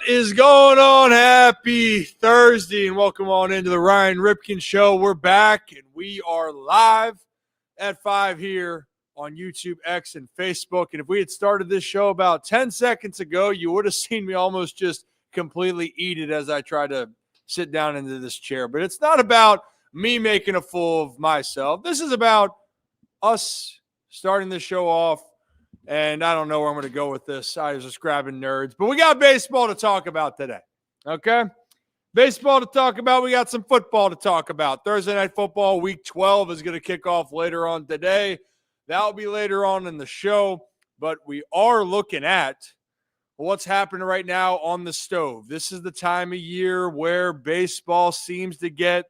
is going on? Happy Thursday and welcome on into the Ryan Ripken Show. We're back and we are live at 5 here on YouTube, X, and Facebook. And if we had started this show about 10 seconds ago, you would have seen me almost just completely eat it as I try to sit down into this chair. But it's not about me making a fool of myself. This is about us starting the show off. And I don't know where I'm going to go with this. I was just grabbing nerds. But we got baseball to talk about today. Okay? Baseball to talk about. We got some football to talk about. Thursday Night Football, Week 12 is going to kick off later on today. That'll be later on in the show. But we are looking at what's happening right now on the stove. This is the time of year where baseball seems to get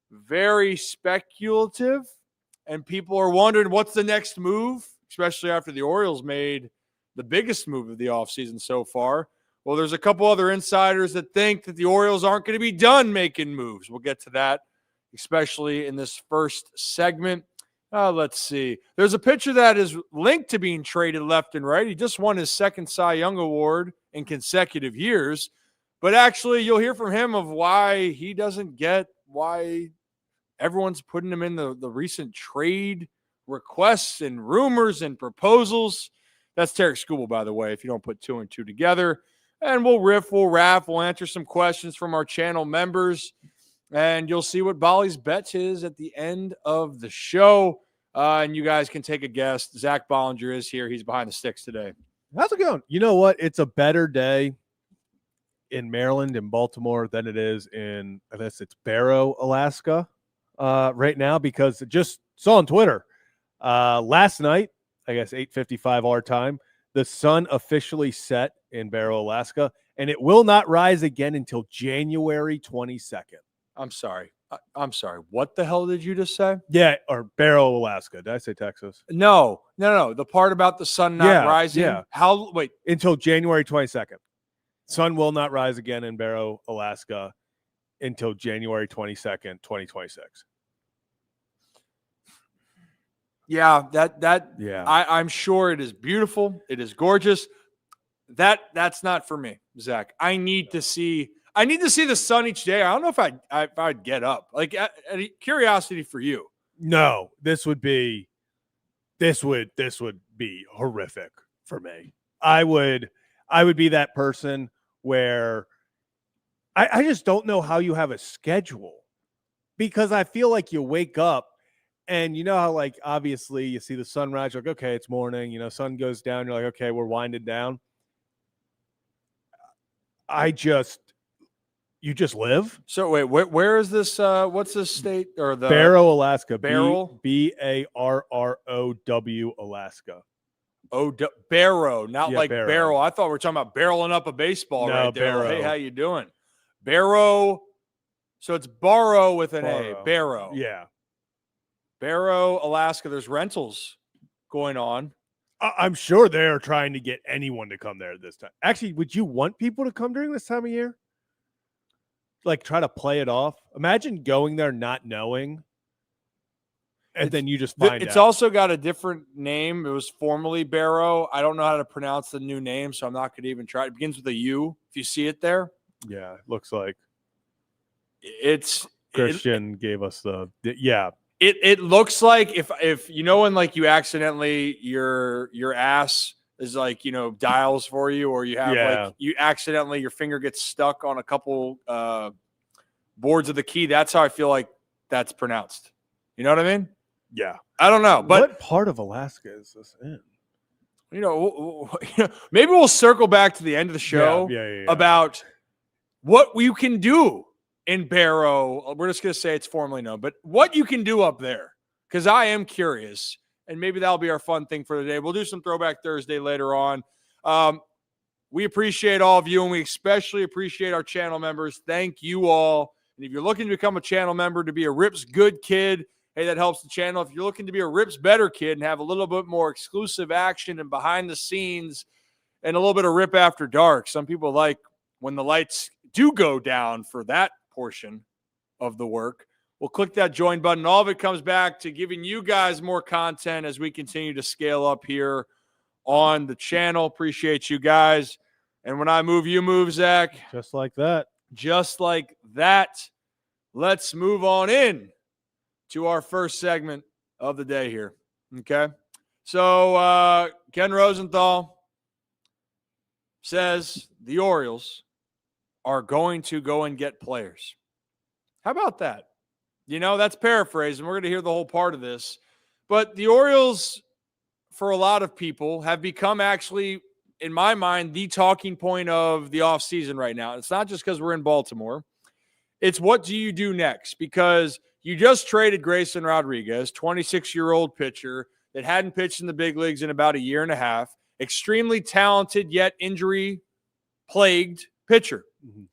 very speculative. And people are wondering what's the next move, especially after the Orioles made the biggest move of the offseason so far. Well, there's a couple other insiders that think that the Orioles aren't going to be done making moves. We'll get to that, especially in this first segment. Let's see. There's a pitcher that is linked to being traded left and right. He just won his second Cy Young Award in consecutive years. But actually, you'll hear from him of why he doesn't get why everyone's putting him in the recent trade requests and rumors and proposals. That's Tarik Skubal, by the way, if you don't put two and two together. And we'll riff, we'll rap, we'll answer some questions from our channel members. And you'll see what Bali's bet is at the end of the show. And you guys can take a guess. Zach Bollinger is here. He's behind the sticks today. How's it going? You know what? It's a better day in Maryland and Baltimore than it is in, I guess it's Barrow, Alaska right now, because just saw on Twitter last night, I guess 8:55 our time, the sun officially set in Barrow, Alaska, and it will not rise again until January 22nd. I'm sorry. What the hell did you just say? Yeah, or Barrow, Alaska. Did I say Texas? No. The part about the sun not rising. Yeah. Wait. Until January 22nd. Sun will not rise again in Barrow, Alaska until January 22nd, 2026. Yeah, yeah. I'm sure it is beautiful. It is gorgeous. That's not for me, Zach. I need to see the sun each day. I don't know if I'd get up. Like, curiosity for you. No, this would be horrific for me. I would be that person where I just don't know how you have a schedule, because I feel like you wake up and you know how, like, obviously you see the sunrise, you're like, okay, it's morning, you know, sun goes down, you're like, okay, we're winding down. You just live. So wait, where is this? What's this state or the Barrow, Alaska? Barrow, Barrow, Alaska. Barrow, not like Barrow. barrel. I thought we were talking about barreling up a baseball right there. Barrow. Hey, how you doing? Barrow. So it's Barrow with an Barrow. A. Barrow. Yeah. Barrow, Alaska. There's rentals going on. I'm sure they're trying to get anyone to come there this time. Actually, would you want people to come during this time of year? Like, try to play it off? Imagine going there not knowing, and then you just find out. It's also got a different name. It was formerly Barrow. I don't know how to pronounce the new name, so I'm not going to even try. It begins with a U, if you see it there. Yeah, it looks like it's Christian gave us yeah. It looks like if you know when, like, you accidentally your ass is, like, you know, dials for you, or you have like you accidentally your finger gets stuck on a couple boards of the key. That's how I feel like that's pronounced. You know what I mean? Yeah. I don't know, but what part of Alaska is this in? You know, maybe we'll circle back to the end of the show about what you can do in Barrow. We're just going to say it's formerly known, but what you can do up there, because I am curious, and maybe that'll be our fun thing for the day. We'll do some Throwback Thursday later on. We appreciate all of you, and we especially appreciate our channel members. Thank you all. And if you're looking to become a channel member to be a Rips Good kid, hey, that helps the channel. If you're looking to be a Rips Better kid and have a little bit more exclusive action and behind the scenes and a little bit of Rip After Dark, some people like when the lights do go down for that portion of the work. We'll click that join button. All of it comes back to giving you guys more content as we continue to scale up here on the channel. Appreciate you guys. And when I move, you move, Zach. Just like that. Just like that. Let's move on in to our first segment of the day here. Okay. So Ken Rosenthal says the Orioles are going to go and get players. How about that? That's paraphrasing. We're going to hear the whole part of this. But the Orioles, for a lot of people, have become actually, in my mind, the talking point of the offseason right now. It's not just because we're in Baltimore. It's what do you do next? Because you just traded Grayson Rodriguez, 26-year-old pitcher that hadn't pitched in the big leagues in about a year and a half, extremely talented yet injury-plagued pitcher. Mm-hmm.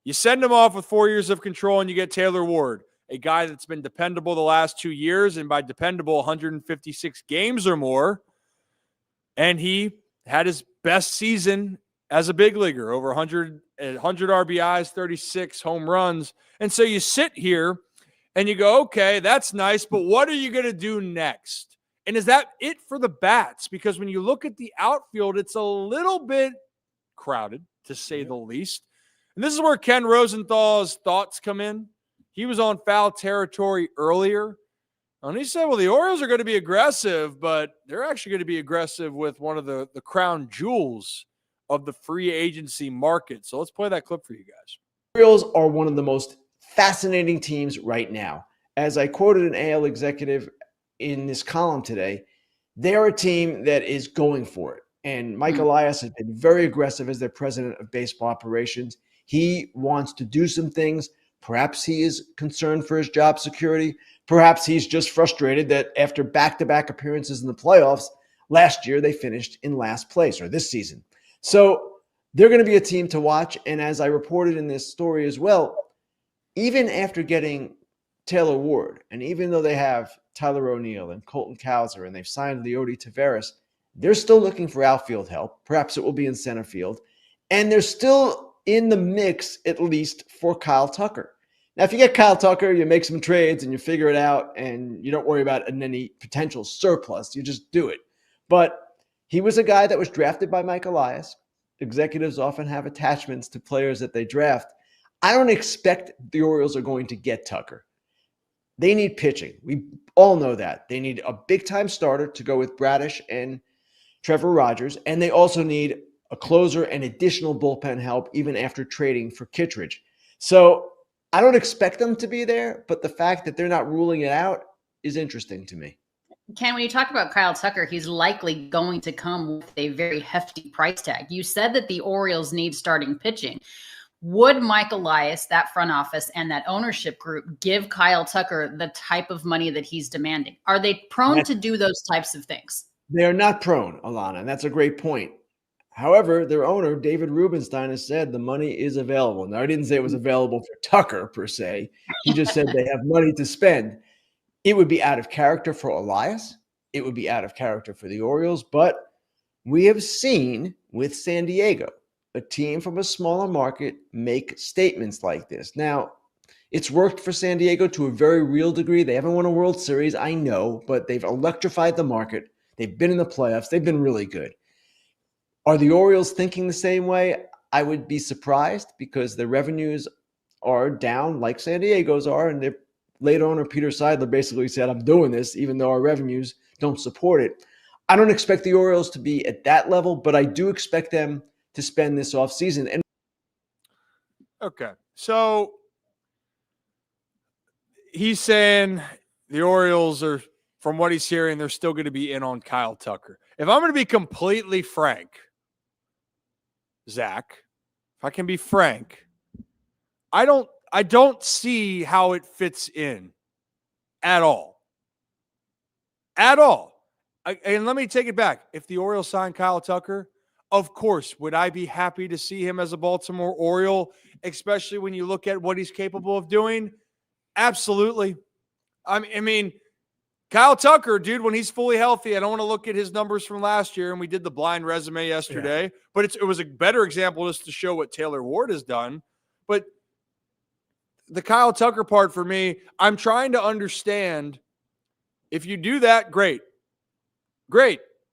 You send him off with 4 years of control and you get Taylor Ward, a guy that's been dependable the last 2 years, and by dependable, 156 games or more. And he had his best season as a big leaguer, over 100 RBIs, 36 home runs. And so you sit here and you go, okay, that's nice, but what are you going to do next? And is that it for the bats? Because when you look at the outfield, it's a little bit crowded, to say the least. And this is where Ken Rosenthal's thoughts come in. He was on foul territory earlier. And he said, well, the Orioles are going to be aggressive, but they're actually going to be aggressive with one of the crown jewels of the free agency market. So let's play that clip for you guys. Orioles are one of the most fascinating teams right now. As I quoted an AL executive in this column today, they're a team that is going for it. And Mike Elias has been very aggressive as their president of baseball operations. He wants to do some things. Perhaps he is concerned for his job security. Perhaps he's just frustrated that after back-to-back appearances in the playoffs, last year they finished in last place, or this season. So they're going to be a team to watch. And as I reported in this story as well, even after getting Taylor Ward, and even though they have Tyler O'Neill and Colton Cowser, and they've signed Leody Taveras, they're still looking for outfield help. Perhaps it will be in center field. And they're still in the mix, at least, for Kyle Tucker. Now, if you get Kyle Tucker, you make some trades and you figure it out and you don't worry about any potential surplus. You just do it. But he was a guy that was drafted by Mike Elias. Executives often have attachments to players that they draft. I don't expect the Orioles are going to get Tucker. They need pitching. We all know that. They need a big-time starter to go with Bradish and Trevor Rogers, and they also need a closer and additional bullpen help even after trading for Kittredge. So I don't expect them to be there, but the fact that they're not ruling it out is interesting to me. Ken, when you talk about Kyle Tucker, he's likely going to come with a very hefty price tag. You said that the Orioles need starting pitching. Would Mike Elias, that front office, and that ownership group give Kyle Tucker the type of money that he's demanding? Are they prone to do those types of things? They are not prone, Alana, and that's a great point. However, their owner, David Rubenstein, has said the money is available. Now, I didn't say it was available for Tucker, per se. He just said they have money to spend. It would be out of character for Elias. It would be out of character for the Orioles. But we have seen with San Diego, a team from a smaller market, make statements like this. Now, it's worked for San Diego to a very real degree. They haven't won a World Series, I know, but they've electrified the market. They've been in the playoffs. They've been really good. Are the Orioles thinking the same way? I would be surprised because their revenues are down like San Diego's are, and their late owner, Peter Seidler, basically said, I'm doing this even though our revenues don't support it. I don't expect the Orioles to be at that level, but I do expect them to spend this offseason. And okay, so he's saying the Orioles are, from what he's hearing, they're still going to be in on Kyle Tucker. If I'm going to be completely frank, Zach, if I can be frank, I don't see how it fits in at all. At all. And let me take it back. If the Orioles sign Kyle Tucker, of course, would I be happy to see him as a Baltimore Oriole, especially when you look at what he's capable of doing? Absolutely. I mean, Kyle Tucker, dude, when he's fully healthy, I don't want to look at his numbers from last year, and we did the blind resume yesterday, but it was a better example just to show what Taylor Ward has done. But the Kyle Tucker part for me, I'm trying to understand if you do that, great.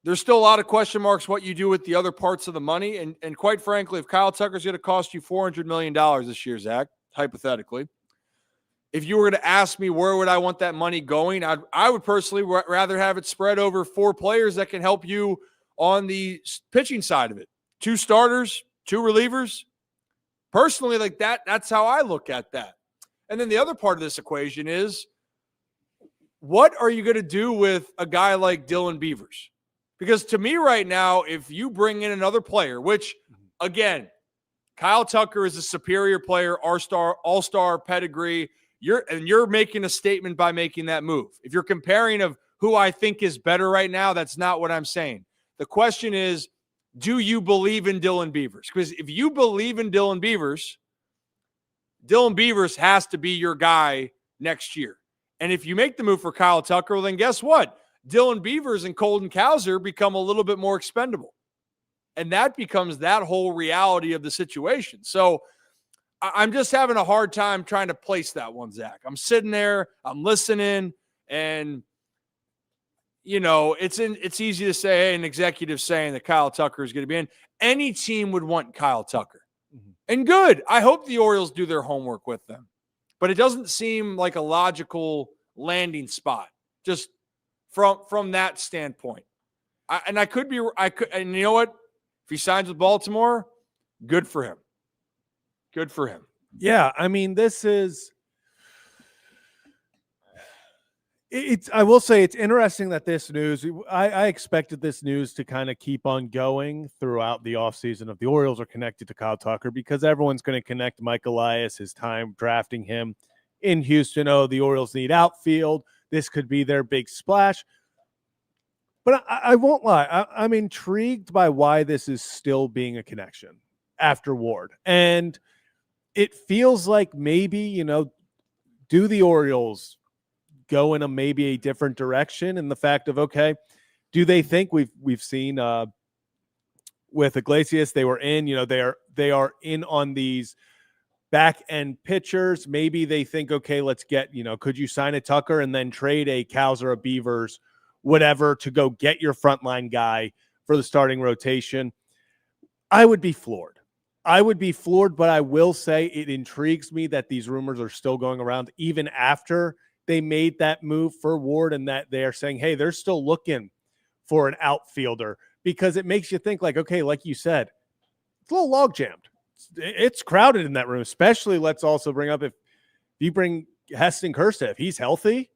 there's still a lot of question marks what you do with the other parts of the money. And quite frankly, if Kyle Tucker's going to cost you $400 million this year, Zach, hypothetically, if you were going to ask me where would I want that money going, I would personally rather have it spread over 4 players that can help you on the pitching side of it. 2 starters, 2 relievers. Personally, like that's how I look at that. And then the other part of this equation is, what are you going to do with a guy like Dylan Beavers? Because to me right now, if you bring in another player, which, again, Kyle Tucker is a superior player, all-star pedigree, you're making a statement by making that move. If you're comparing of who I think is better right now, that's not what I'm saying. The question is, do you believe in Dylan Beavers? Because if you believe in Dylan Beavers has to be your guy next year. And if you make the move for Kyle Tucker, well, then guess what? Dylan Beavers and Colton Cowser become a little bit more expendable. And that becomes that whole reality of the situation. So I'm just having a hard time trying to place that one, Zach. I'm sitting there, I'm listening, and, you know, it's easy to say, hey, an executive saying that Kyle Tucker is going to be in. Any team would want Kyle Tucker. Mm-hmm. And good. I hope the Orioles do their homework with them. But it doesn't seem like a logical landing spot, just from that standpoint. And you know what? If he signs with Baltimore, good for him. Good for him. Yeah, I mean, I will say it's interesting that this news, I expected this news to kind of keep on going throughout the offseason of the Orioles are connected to Kyle Tucker, because everyone's going to connect Mike Elias, his time drafting him in Houston. Oh, the Orioles need outfield. This could be their big splash. But I won't lie. I'm intrigued by why this is still being a connection after Ward. And it feels like maybe, you know, do the Orioles go in maybe a different direction? And the fact of, okay, do they think we've seen with Iglesias, they were in, you know, they are in on these back end pitchers. Maybe they think, okay, let's get, you know, could you sign a Tucker and then trade a Cows or a Beavers, whatever, to go get your frontline guy for the starting rotation? I would be floored. But I will say it intrigues me that these rumors are still going around even after they made that move for Ward, and that they are saying, hey, they're still looking for an outfielder, because it makes you think like, okay, like you said, it's a little log jammed. It's crowded in that room, especially let's also bring up if you bring Heston Kjerstad, if he's healthy.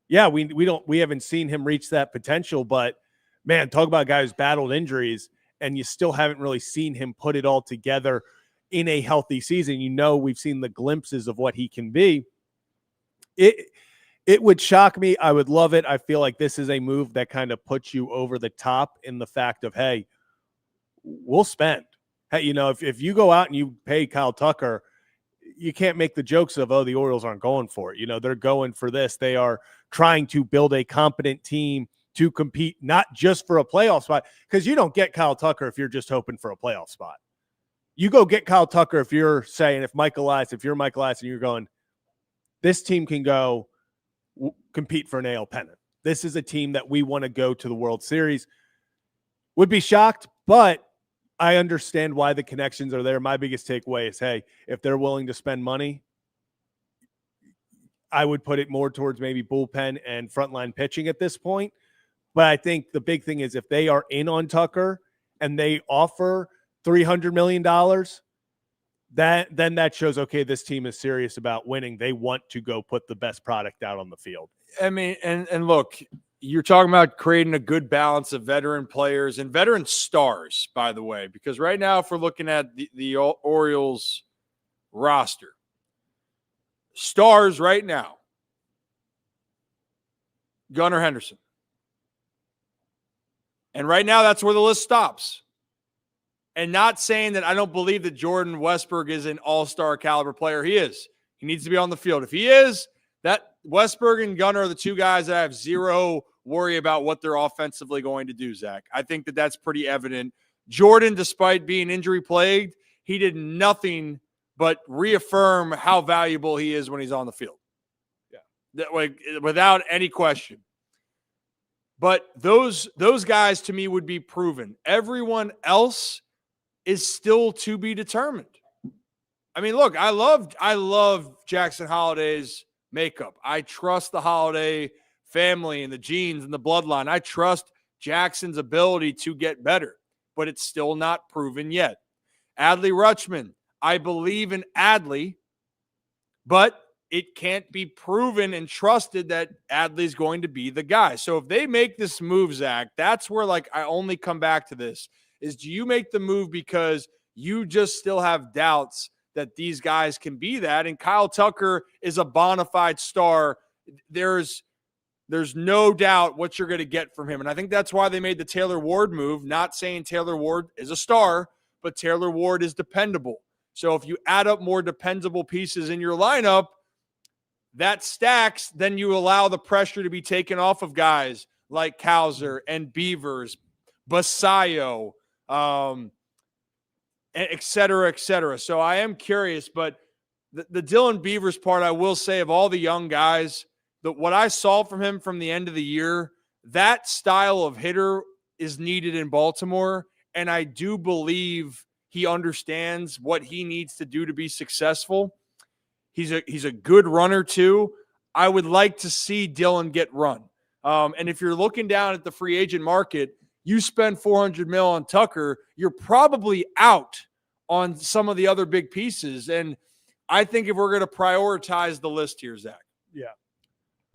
Yeah, we haven't seen him reach that potential, but man, talk about a guy who's battled injuries, and you still haven't really seen him put it all together in a healthy season. You know, we've seen the glimpses of what he can be. It would shock me. I would love it. I feel like this is a move that kind of puts you over the top in the fact of, hey, we'll spend. Hey, you know, if you go out and you pay Kyle Tucker, you can't make the jokes of, oh, the Orioles aren't going for it. You know, they're going for this. They are trying to build a competent team to compete, not just for a playoff spot, because you don't get Kyle Tucker if you're just hoping for a playoff spot. You go get Kyle Tucker if you're saying, if you're Mike Elias and you're going, this team can go compete for an AL pennant. This is a team that we want to go to the World Series. Would be shocked, but I understand why the connections are there. My biggest takeaway is, hey, if they're willing to spend money, I would put it more towards maybe bullpen and frontline pitching at this point. But I think the big thing is if they are in on Tucker and they offer $300 million, then that shows, okay, this team is serious about winning. They want to go put the best product out on the field. I mean, and look, you're talking about creating a good balance of veteran players and veteran stars, by the way, because right now, if we're looking at the Orioles roster, stars right now, Gunnar Henderson. And right now, that's where the list stops. And not saying that I don't believe that Jordan Westburg is an all-star caliber player. He is. He needs to be on the field. If he is, that Westburg and Gunnar are the two guys that I have zero worry about what they're offensively going to do, Zach. I think that that's pretty evident. Jordan, despite being injury-plagued, he did nothing but reaffirm how valuable he is when he's on the field. Yeah, without any question. But those guys to me would be proven. Everyone else is still to be determined. I mean, look, I love Jackson Holliday's makeup. I trust the Holliday family and the genes and the bloodline. I trust Jackson's ability to get better, but it's still not proven yet. Adley Rutschman, I believe in Adley, but it can't be proven and trusted that Adley's going to be the guy. So if they make this move, Zach, that's where I only come back to this is, do you make the move because you just still have doubts that these guys can be that? And Kyle Tucker is a bona fide star. There's no doubt what you're going to get from him. And I think that's why they made the Taylor Ward move, not saying Taylor Ward is a star, but Taylor Ward is dependable. So if you add up more dependable pieces in your lineup, that stacks, then you allow the pressure to be taken off of guys like Kowser and Beavers, Basayo, et cetera, et cetera. So I am curious, but the Dylan Beavers part, I will say, of all the young guys, what I saw from him from the end of the year, that style of hitter is needed in Baltimore, and I do believe he understands what he needs to do to be successful. He's a good runner too. I would like to see Dylan get run. And if you're looking down at the free agent market, you spend $400 million on Tucker, you're probably out on some of the other big pieces. And I think if we're going to prioritize the list here, Zach. Yeah.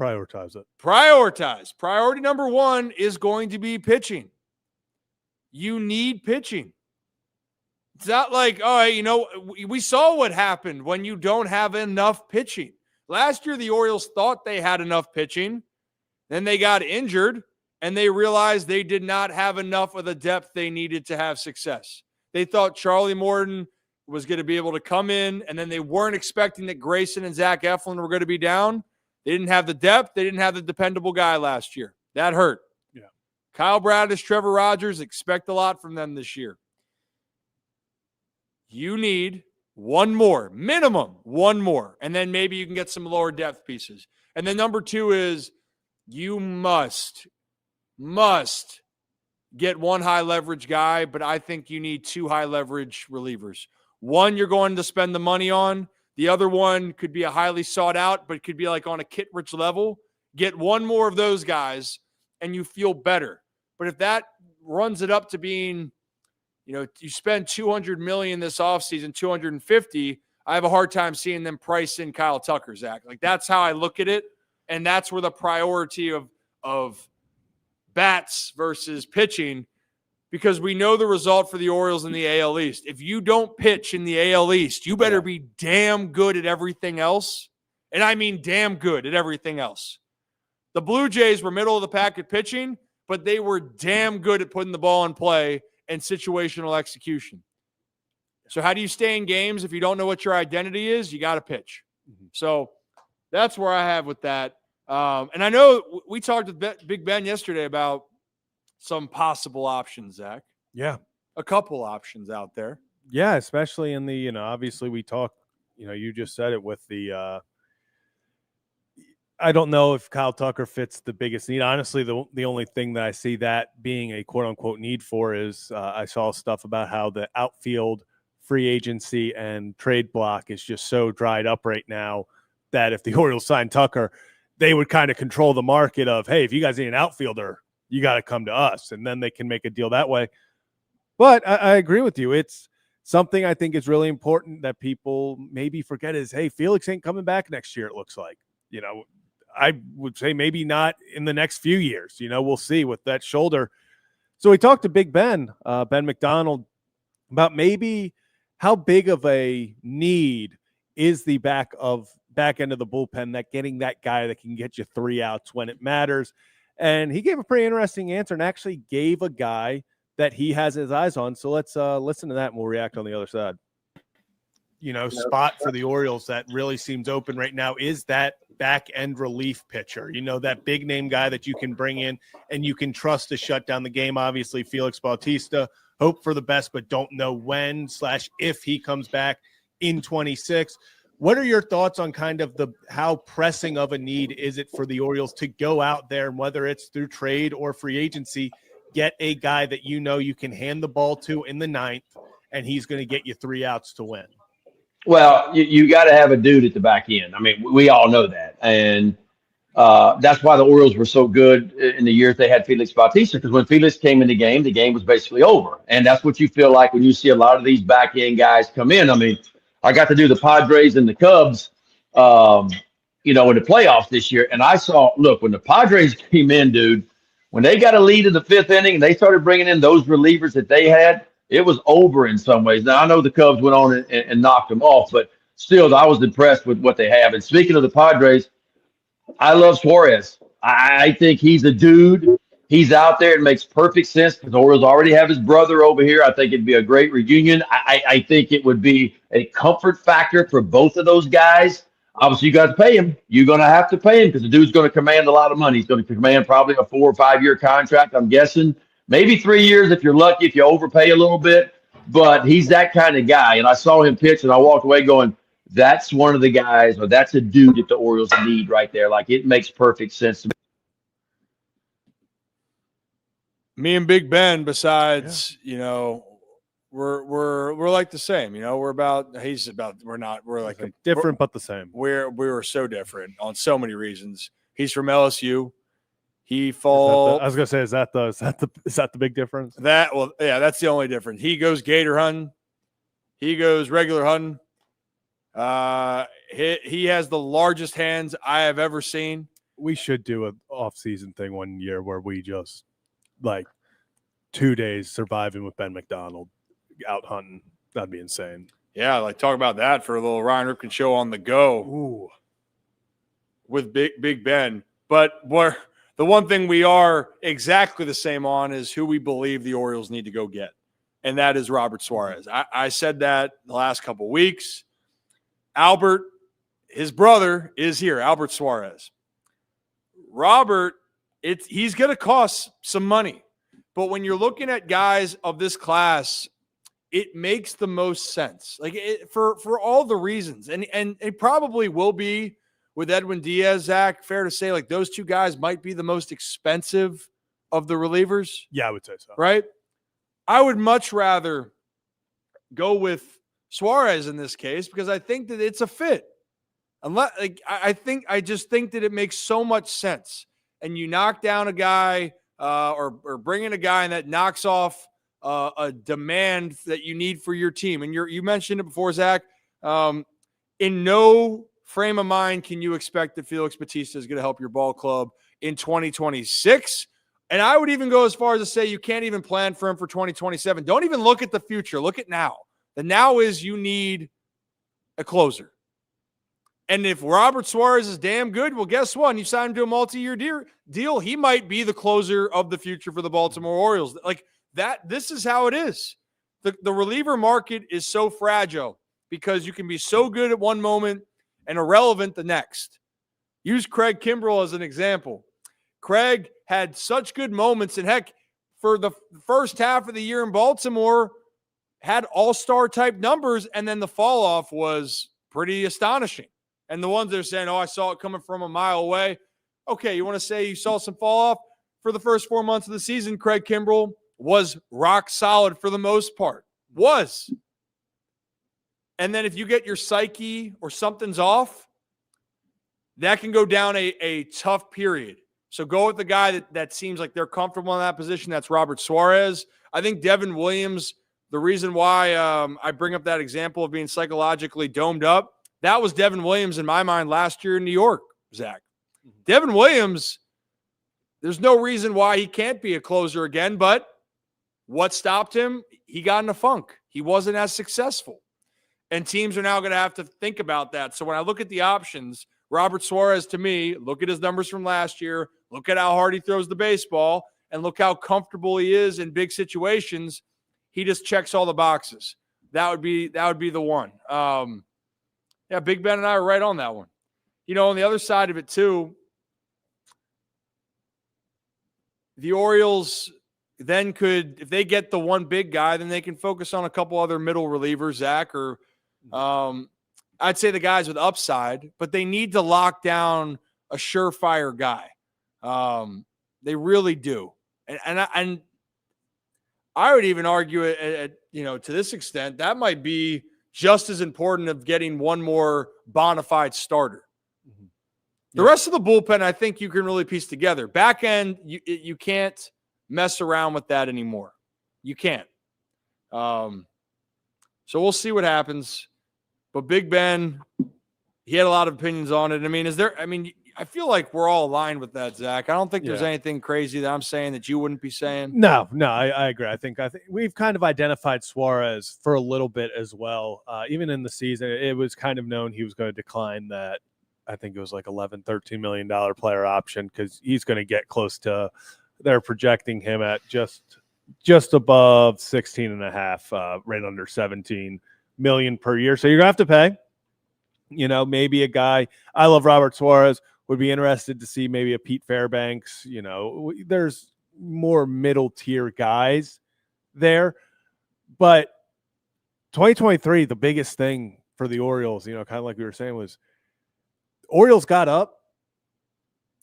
Prioritize it. Prioritize. Priority number one is going to be pitching. You need pitching. It's not like, we saw what happened when you don't have enough pitching. Last year, the Orioles thought they had enough pitching. Then they got injured, and they realized they did not have enough of the depth they needed to have success. They thought Charlie Morton was going to be able to come in, and then they weren't expecting that Grayson and Zach Eflin were going to be down. They didn't have the depth. They didn't have the dependable guy last year. That hurt. Yeah. Kyle Bradish, Trevor Rogers, expect a lot from them this year. You need one more, minimum one more, and then maybe you can get some lower depth pieces. And then number two is you must get one high leverage guy, but I think you need two high leverage relievers. One you're going to spend the money on. The other one could be a highly sought out, but could be like on a Kittredge level. Get one more of those guys, and you feel better. But if that runs it up to being, you spend $200 million this offseason, $250, I have a hard time seeing them price in Kyle Tucker, Zach. That's how I look at it, and that's where the priority of bats versus pitching, because we know the result for the Orioles in the AL East. If you don't pitch in the AL East, you better be damn good at everything else, and I mean damn good at everything else. The Blue Jays were middle of the pack at pitching, but they were damn good at putting the ball in play and situational execution. So how do you stay in games if you don't know what your identity is? You got to pitch. Mm-hmm. So that's where I have with that. And I know we talked with Big Ben yesterday about some possible options, Zach. Yeah. A couple options out there. Yeah, especially in the, obviously we talk, you just said it with the I don't know if Kyle Tucker fits the biggest need. Honestly, the only thing that I see that being a quote-unquote need for is I saw stuff about how the outfield free agency and trade block is just so dried up right now that if the Orioles sign Tucker, they would kind of control the market of, hey, if you guys need an outfielder, you got to come to us, and then they can make a deal that way. But I agree with you. It's something I think is really important that people maybe forget is, hey, Felix ain't coming back next year, it looks like. I would say maybe not in the next few years. We'll see with that shoulder. So we talked to Big Ben, Ben McDonald, about maybe how big of a need is the back end of the bullpen, that getting that guy that can get you 3 outs when it matters. And he gave a pretty interesting answer and actually gave a guy that he has his eyes on. So let's listen to that and we'll react on the other side. Spot for the Orioles that really seems open right now is that back end relief pitcher, that big name guy that you can bring in and you can trust to shut down the game. Obviously, Felix Bautista, hope for the best, but don't know when/if he comes back in 26. What are your thoughts on kind of how pressing of a need is it for the Orioles to go out there, and whether it's through trade or free agency, get a guy that you know you can hand the ball to in the ninth, and he's going to get you 3 outs to win? Well, you got to have a dude at the back end. I mean, we all know that. And that's why the Orioles were so good in the years they had Felix Bautista, because when Felix came in the game was basically over. And that's what you feel like when you see a lot of these back end guys come in. I mean, I got to do the Padres and the Cubs, in the playoffs this year. And I saw, look, when the Padres came in, dude, when they got a lead in the 5th inning and they started bringing in those relievers that they had, it was over in some ways. Now, I know the Cubs went on and knocked them off, but still, I was impressed with what they have. And speaking of the Padres, I love Suarez. I think he's a dude. He's out there. It makes perfect sense because the Orioles already have his brother over here. I think it'd be a great reunion. I think it would be a comfort factor for both of those guys. Obviously, you got to pay him. You're going to have to pay him because the dude's going to command a lot of money. He's going to command probably a 4 or 5 year contract, I'm guessing. Maybe 3 years if you're lucky, if you overpay a little bit. But he's that kind of guy. And I saw him pitch, and I walked away going, that's one of the guys, or that's a dude that the Orioles need right there. Like, it makes perfect sense to me. Me and Big Ben, besides, we're like the same. We're like different but the same. We're so different on so many reasons. He's from LSU. He I falls. was gonna say, is that the big difference? That's the only difference. He goes gator hunting. He goes regular hunting. He has the largest hands I have ever seen. We should do an off-season thing one year where we just 2 days surviving with Ben McDonald out hunting. That'd be insane. Yeah, talk about that for a little Ryan Ripken show on the go. Ooh. With Big Ben. But the one thing we are exactly the same on is who we believe the Orioles need to go get, and that is Robert Suarez. I said that the last couple of weeks. Albert, his brother, is here, Albert Suarez. Robert, he's going to cost some money. But when you're looking at guys of this class, it makes the most sense. For all the reasons. And it probably will be with Edwin Diaz, Zach, fair to say, those two guys might be the most expensive of the relievers. Yeah, I would say so. Right? I would much rather go with Suarez in this case because I think that it's a fit. I just think that it makes so much sense. And you knock down a guy or bring in a guy and that knocks off a demand that you need for your team. And you mentioned it before, Zach. In no frame of mind can you expect that Felix Bautista is going to help your ball club in 2026. And I would even go as far as to say you can't even plan for him for 2027. Don't even look at the future. Look at now. The now is you need a closer. And if Robert Suarez is damn good, well, guess what? You sign him to a multi-year deal. He might be the closer of the future for the Baltimore Orioles. This is how it is. The reliever market is so fragile because you can be so good at one moment and irrelevant the next. Use Craig Kimbrell as an example. Craig had such good moments, and heck, for the first half of the year in Baltimore, had all-star type numbers, and then the fall off was pretty astonishing. And the ones that are saying, I saw it coming from a mile away. Okay, you want to say you saw some fall off? For the first 4 months of the season, Craig Kimbrell was rock solid for the most part. Was. And then if you get your psyche or something's off, that can go down a tough period. So go with the guy that seems like they're comfortable in that position. That's Robert Suarez. I think Devin Williams, the reason why I bring up that example of being psychologically domed up, that was Devin Williams in my mind last year in New York, Zach. Devin Williams, there's no reason why he can't be a closer again, but what stopped him? He got in a funk. He wasn't as successful. And teams are now going to have to think about that. So when I look at the options, Robert Suarez, to me, look at his numbers from last year, look at how hard he throws the baseball, and look how comfortable he is in big situations. He just checks all the boxes. That would be the one. Yeah, Big Ben and I are right on that one. On the other side of it too, the Orioles then could, if they get the one big guy, then they can focus on a couple other middle relievers, Zach, or I'd say the guys with upside, but they need to lock down a surefire guy. They really do. And I would even argue it, to this extent, that might be just as important of getting one more bona fide starter. Mm-hmm. The rest of the bullpen, I think you can really piece together. Back end, you can't mess around with that anymore. You can't. So we'll see what happens. But Big Ben, he had a lot of opinions on it. I feel like we're all aligned with that, Zach. I don't think there's anything crazy that I'm saying that you wouldn't be saying. No, I agree. I think we've kind of identified Suarez for a little bit as well. Even in the season, it was kind of known he was going to decline that. I think it was like $11, $13 million player option because he's going to get close to. They're projecting him at just above 16 and a half, right under 17 million per year. So you're gonna have to pay. Maybe a guy. I love Robert Suarez. Would be interested to see maybe a Pete Fairbanks. There's more middle tier guys there, but 2023, the biggest thing for the Orioles, kind of like we were saying, was Orioles got up.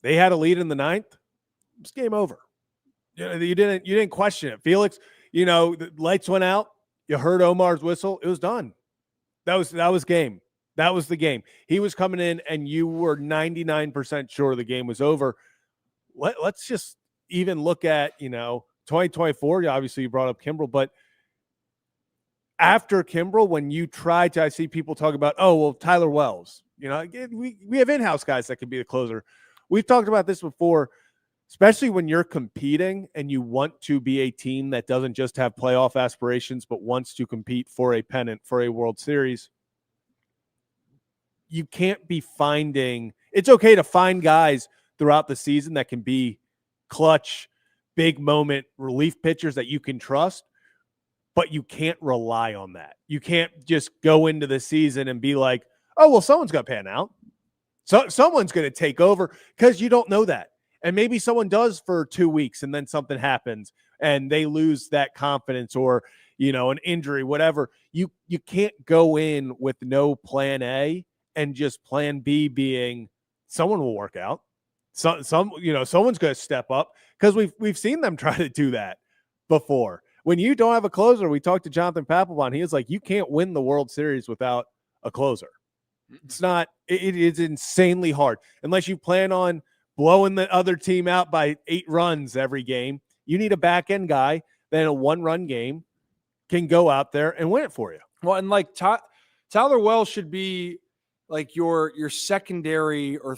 They had a lead in the ninth. It's game over. You didn't question it. Felix, the lights went out. You heard Omar's whistle. It was done. That was game. That was the game. He was coming in, and you were 99% sure the game was over. Let's just even look at 2024. Obviously, you brought up Kimbrel, but after Kimbrel, when you try to, I see people talk about, Tyler Wells. We have in-house guys that can be the closer. We've talked about this before. Especially when you're competing and you want to be a team that doesn't just have playoff aspirations, but wants to compete for a pennant, for a World Series. You can't be it's okay to find guys throughout the season that can be clutch, big moment relief pitchers that you can trust, but you can't rely on that. You can't just go into the season and be like, someone's going to pan out. So someone's going to take over, because you don't know that. And maybe someone does for 2 weeks and then something happens and they lose that confidence or, an injury, whatever. You can't go in with no plan A and just plan B being someone will work out. Someone's going to step up, because we've seen them try to do that before. When you don't have a closer, we talked to Jonathan Papelbon. He was like, you can't win the World Series without a closer. It's not, it is insanely hard unless you plan on blowing the other team out by 8 runs every game. You need a back end guy that in a 1-run game can go out there and win it for you. Well, and like Tyler Wells should be like your secondary or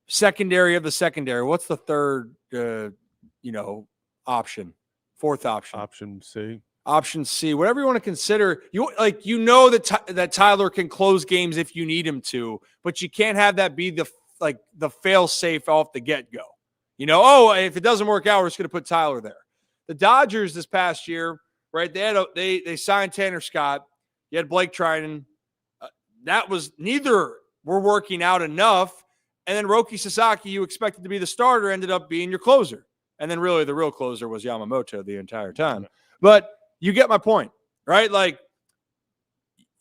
secondary of the secondary. What's the third option? Fourth option. Option C. Whatever you want to consider. That Tyler can close games if you need him to, but you can't have that be the fail safe off the get-go. If it doesn't work out, we're just going to put Tyler there. The Dodgers this past year, right? They signed Tanner Scott. You had Blake Trinan. That was neither were working out enough. And then Roki Sasaki, you expected to be the starter, ended up being your closer. And then really the real closer was Yamamoto the entire time. But you get my point, right? Like,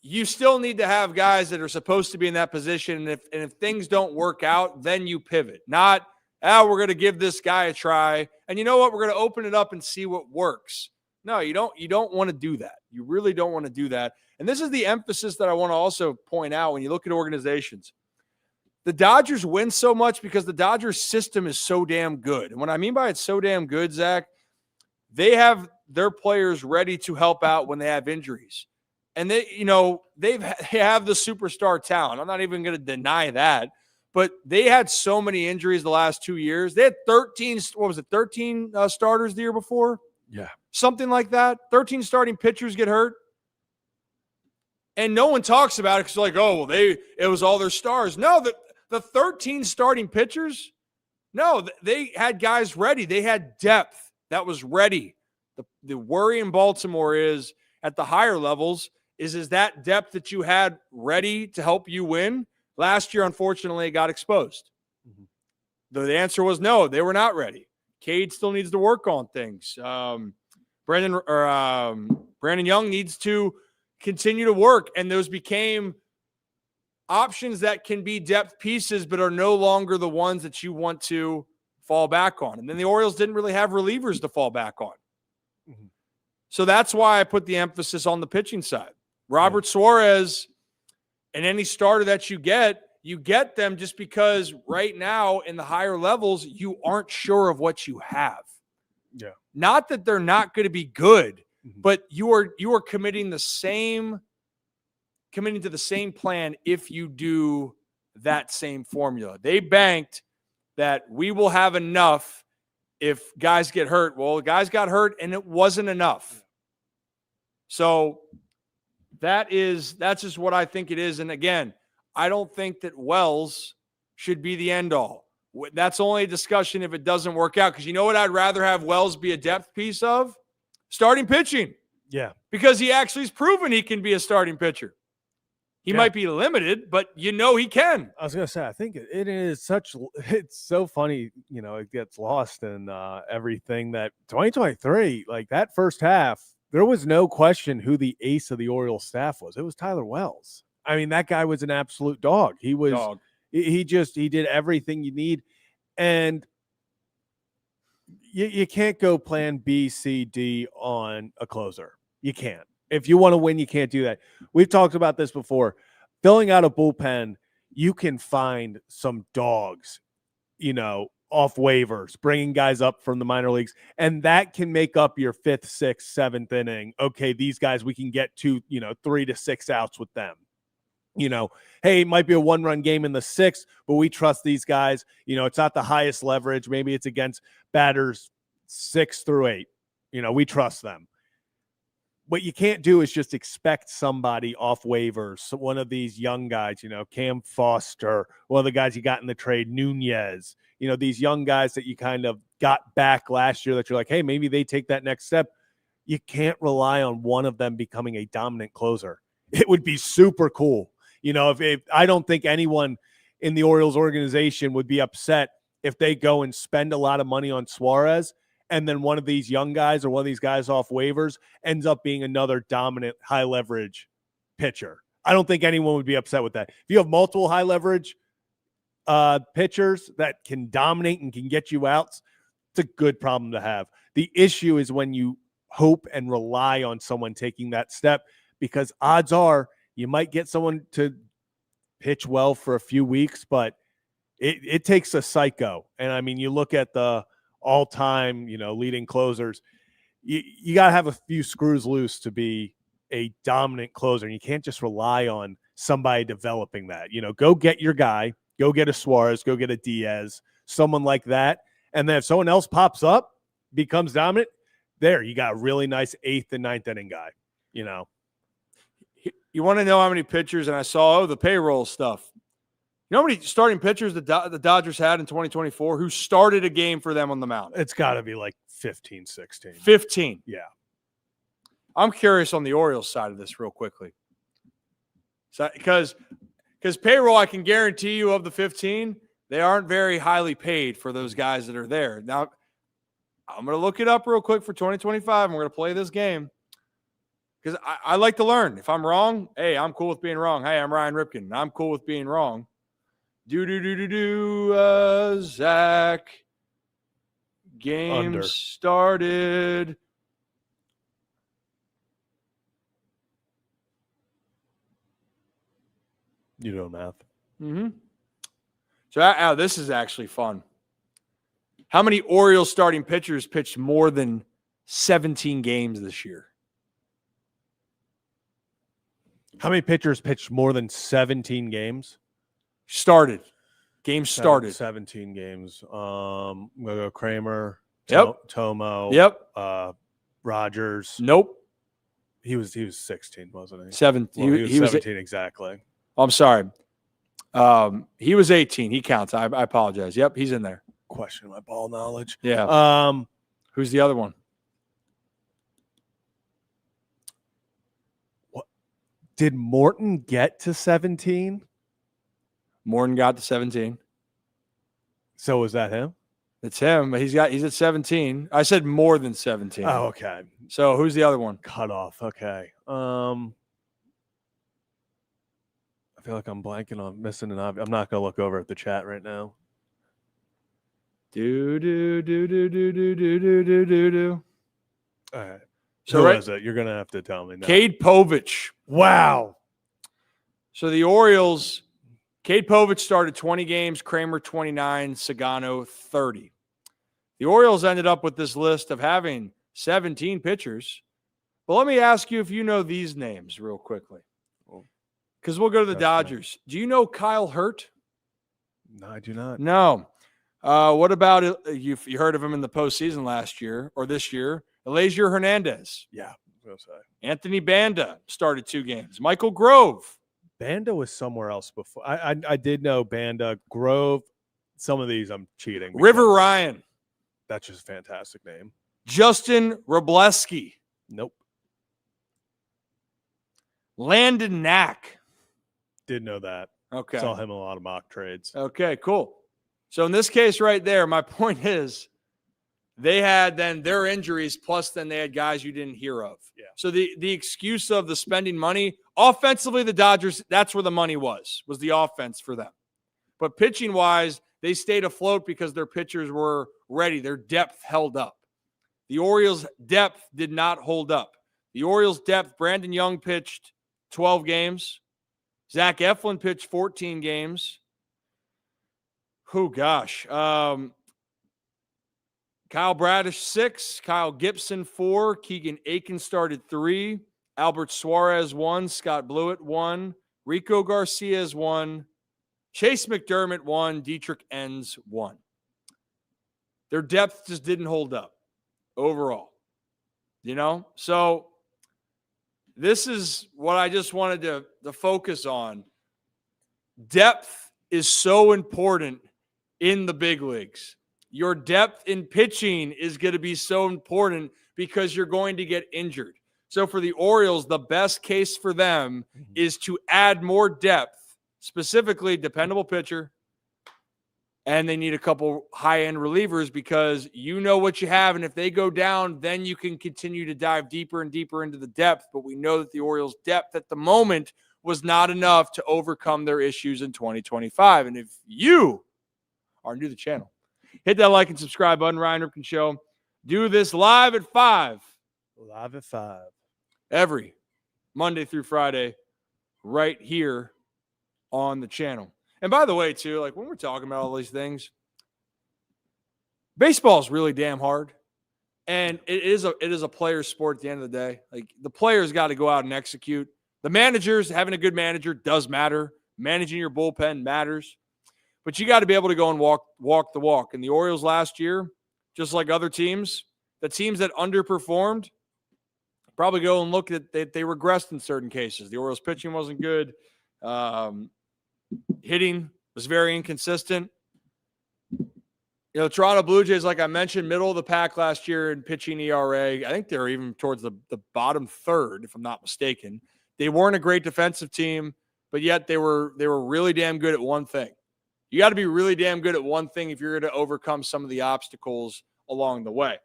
you still need to have guys that are supposed to be in that position. And if things don't work out, then you pivot. Not, we're going to give this guy a try. And you know what? We're going to open it up and see what works. No, you don't want to do that. You really don't want to do that. And this is the emphasis that I want to also point out when you look at organizations. The Dodgers win so much because the Dodgers system is so damn good. And what I mean by it's so damn good, Zach, they have their players ready to help out when they have injuries. And they have the superstar talent. I'm not even going to deny that. But they had so many injuries the last 2 years. They had 13 starters the year before? Yeah. Something like that. 13 starting pitchers get hurt. And no one talks about it because it was all their stars. No, the 13 starting pitchers, no, they had guys ready. They had depth that was ready. The worry in Baltimore is at the higher levels is that depth that you had ready to help you win. Last year, unfortunately, it got exposed. Mm-hmm. The answer was no, they were not ready. Cade still needs to work on things. Brandon Young needs to continue to work, and those became options that can be depth pieces but are no longer the ones that you want to fall back on. And then the Orioles didn't really have relievers to fall back on. Mhm. So that's why I put the emphasis on the pitching side. Robert Suarez and any starter that you get them just because right now in the higher levels, you aren't sure of what you have. Yeah. Not that they're not going to be good, Mhm. but you are committing to the same plan if you do that same formula. They banked that we will have enough if guys get hurt. Well, guys got hurt and it wasn't enough. So that's just what I think it is. And again, I don't think that Wells should be the end all. That's only a discussion if it doesn't work out. Because you know what I'd rather have Wells be a depth piece of? Starting pitching. Yeah. Because he actually has proven he can be a starting pitcher. He might be limited, but he can. I was going to say, I think it's so funny, it gets lost in everything that 2023, like that first half, there was no question who the ace of the Orioles staff was. It was Tyler Wells. I mean, that guy was an absolute dog. He was, he did everything you need. And you can't go plan B, C, D on a closer. You can't. If you want to win, you can't do that. We've talked about this before. Filling out a bullpen, you can find some dogs, off waivers, bringing guys up from the minor leagues, and that can make up your 5th, 6th, 7th inning. Okay, these guys, we can get to, 3 to 6 outs with them. Hey, it might be a 1-run game in the 6th, but we trust these guys. It's not the highest leverage. Maybe it's against batters 6 through 8. We trust them. What you can't do is just expect somebody off waivers. So one of these young guys, Cam Foster, one of the guys you got in the trade, Nunez, these young guys that you kind of got back last year that you're like, hey, maybe they take that next step. You can't rely on one of them becoming a dominant closer. It would be super cool. If I don't think anyone in the Orioles organization would be upset if they go and spend a lot of money on Suarez and then one of these young guys or one of these guys off waivers ends up being another dominant high leverage pitcher. I don't think anyone would be upset with that. If you have multiple high leverage pitchers that can dominate and can get you outs, it's a good problem to have. The issue is when you hope and rely on someone taking that step, because odds are you might get someone to pitch well for a few weeks, but it takes a psycho. And I mean, you look at the all-time, leading closers, you got to have a few screws loose to be a dominant closer. And you can't just rely on somebody developing that. Go get your guy, go get a Suarez, go get a Diaz, someone like that. And then if someone else pops up, becomes dominant, there you got a really nice 8th and 9th inning guy. You want to know how many pitchers, and I saw the payroll stuff. You know how many starting pitchers the Dodgers had in 2024 who started a game for them on the mound? It's got to be like 15, 16. 15. Yeah. I'm curious on the Orioles side of this real quickly. So, because payroll, I can guarantee you of the 15, they aren't very highly paid for those guys that are there. Now, I'm going to look it up real quick for 2025, and we're going to play this game. Because I like to learn. If I'm wrong, hey, I'm cool with being wrong. Hey, I'm Ryan Ripken. I'm cool with being wrong. Zach. Game started. You know math. Mm-hmm. So this is actually fun. How many Orioles starting pitchers pitched more than 17 games this year? How many pitchers pitched more than 17 games? Games started. 17 games. We'll go Kramer. Yep. Tomo. Yep. Rogers. Nope. He was 16, wasn't he? 17. Well, he was 17 exactly. I'm sorry. He was 18. He counts. I apologize. Yep, he's in there. Question my ball knowledge. Yeah. Who's the other one? Did Morton get to 17? Morton got to 17. So was that him? It's him, but he's at 17. I said more than 17. Oh, okay. So who's the other one? Cut off. Okay. feel like I'm blanking on missing an obvious. I'm not going to look over at the chat right now. Do. All right. So Who right, is it? You're going to have to tell me now. Cade Povich. Wow. So the Orioles, Cade Povich started 20 games, Kramer 29, Sagano 30. The Orioles ended up with this list of having 17 pitchers. But let me ask you if you know these names real quickly. Because we'll go to the Dodgers. Do you know Kyle Hurt? No, I do not. No. What about you heard of him in the postseason last year or this year? Elazier Hernandez. Yeah, I was going to say. Anthony Banda started 2 games. Michael Grove. Banda was somewhere else before. I did know Banda. Grove. Some of these I'm cheating. River Ryan. That's just a fantastic name. Justin Wroblewski. Nope. Landon Knack. Did know that. Okay. Saw him in a lot of mock trades. Okay, cool. So in this case right there, my point is they had then their injuries, plus then they had guys you didn't hear of. Yeah. So the excuse of the spending money, offensively, the Dodgers, that's where the money was the offense for them. But pitching-wise, they stayed afloat because their pitchers were ready. Their depth held up. The Orioles' depth did not hold up. The Orioles' depth, Brandon Young pitched 12 games. Zach Eflin pitched 14 games. Oh, gosh. Kyle Bradish, 6. Kyle Gibson, 4. Keegan Aiken started 3. Albert Suarez, 1. Scott Blewett, 1. Rico Garcia, 1. Chase McDermott, 1. Dietrich Enns, 1. Their depth just didn't hold up overall. So this is what I just wanted to focus on. Depth is so important in the big leagues. Your depth in pitching is going to be so important because you're going to get injured. So for the Orioles, the best case for them is to add more depth, specifically dependable pitcher, and they need a couple high-end relievers because you know what you have, and if they go down, then you can continue to dive deeper and deeper into the depth. But we know that the Orioles' depth at the moment was not enough to overcome their issues in 2025. And if you are new to the channel, hit that like and subscribe button. Ryan Ripken Show. Do this live at 5. Live at 5. Every Monday through Friday right here on the channel. And by the way, too, like when we're talking about all these things, baseball is really damn hard. And it is a player's sport at the end of the day. Like the players got to go out and execute. The managers, having a good manager does matter. Managing your bullpen matters. But you got to be able to go and walk the walk. And the Orioles last year, just like other teams, the teams that underperformed, probably go and look at they regressed in certain cases. The Orioles pitching wasn't good. Hitting was very inconsistent. Toronto Blue Jays, like I mentioned, middle of the pack last year in pitching ERA. I think they were even towards the bottom third, if I'm not mistaken. They weren't a great defensive team, but yet they were really damn good at one thing. You got to be really damn good at one thing if you're going to overcome some of the obstacles along the way.